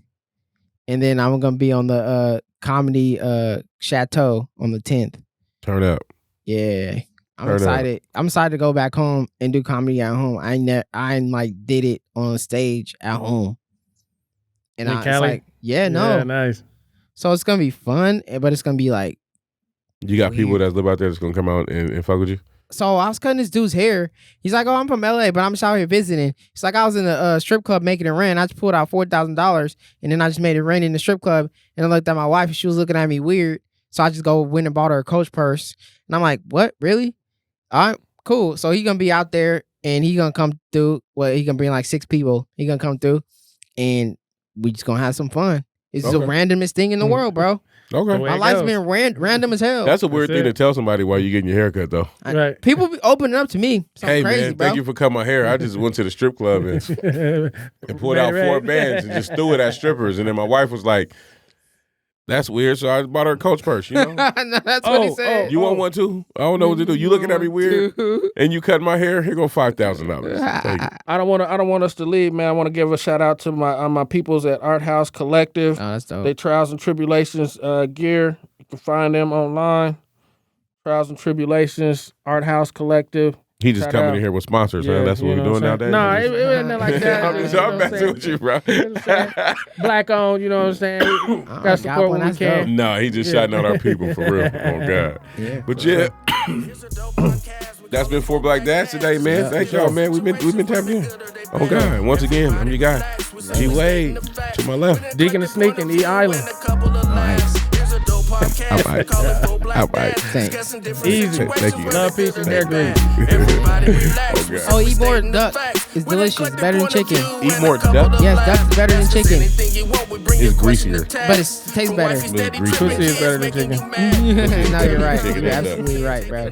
S2: And then I'm gonna be on the comedy chateau on the 10th.
S1: Turn up.
S2: Yeah. I'm excited. I'm excited to go back home and do comedy at home. I did it on stage at home. And
S3: it's like,
S2: yeah,
S3: nice.
S2: So it's gonna be fun, but it's gonna be like,
S1: you got people that live out there that's gonna come out and fuck with you.
S2: So I was cutting this dude's hair. He's like, "Oh, I'm from LA, but I'm just out here visiting." It's like I was in a strip club making it rain. I just pulled out $4,000, and then I just made it rain in the strip club. And I looked at my wife, and she was looking at me weird. So I just went and bought her a Coach purse, and I'm like, "What? Really? All right, cool." So he gonna be out there, and he gonna come through. Well, he gonna bring like 6 people. He gonna come through, and we just gonna have some fun. It's the randomest thing in the world, bro.
S1: Okay,
S2: my life's been random as hell.
S1: That's a weird thing to tell somebody while you're getting your hair cut, though.
S3: Right.
S2: People be opening up to me.
S1: Hey,
S2: crazy,
S1: man,
S2: bro.
S1: thank you for cutting my hair. I just went to the strip club and pulled out 4 bands and just threw it at strippers. And then my wife was like, "That's weird." So I bought her a Coach purse, you know?
S2: No, that's what he said.
S1: You want one too? I don't know what to do. You looking at me weird, and you cut my hair. Here go $5,000.
S3: I don't want us to leave, man. I want to give a shout out to my peoples at Art House Collective.
S2: Oh, that's dope.
S3: They Trials and Tribulations gear. You can find them online. Trials and Tribulations, Art House Collective.
S1: He just coming in here with sponsors, huh? That's what we're doing nowadays?
S3: No, it wasn't like that.
S1: I'm messing with you, bro.
S3: Black owned, you know what I'm saying? Got support when we can.
S1: No, he just shouting out our people for real. Oh, God.
S2: Yeah,
S1: but yeah, that's been 4 Black Dads today, man. Thank y'all, man. We've been tapping in. Oh, God. Once again, I'm your guy. G Wade to my left.
S3: Deacon and Sneak and E Island.
S2: Nice.
S1: All right.
S2: Thanks.
S3: Easy.
S1: Thank you.
S3: Love, peace, and hair grease.
S2: Oh, eat more duck. It's delicious. It's better than chicken.
S1: Eat more duck?
S2: Yes, duck is better than chicken.
S1: It's greasier.
S2: But it tastes better.
S3: Pussy is better than chicken.
S2: No, you're right. You're absolutely right, bro.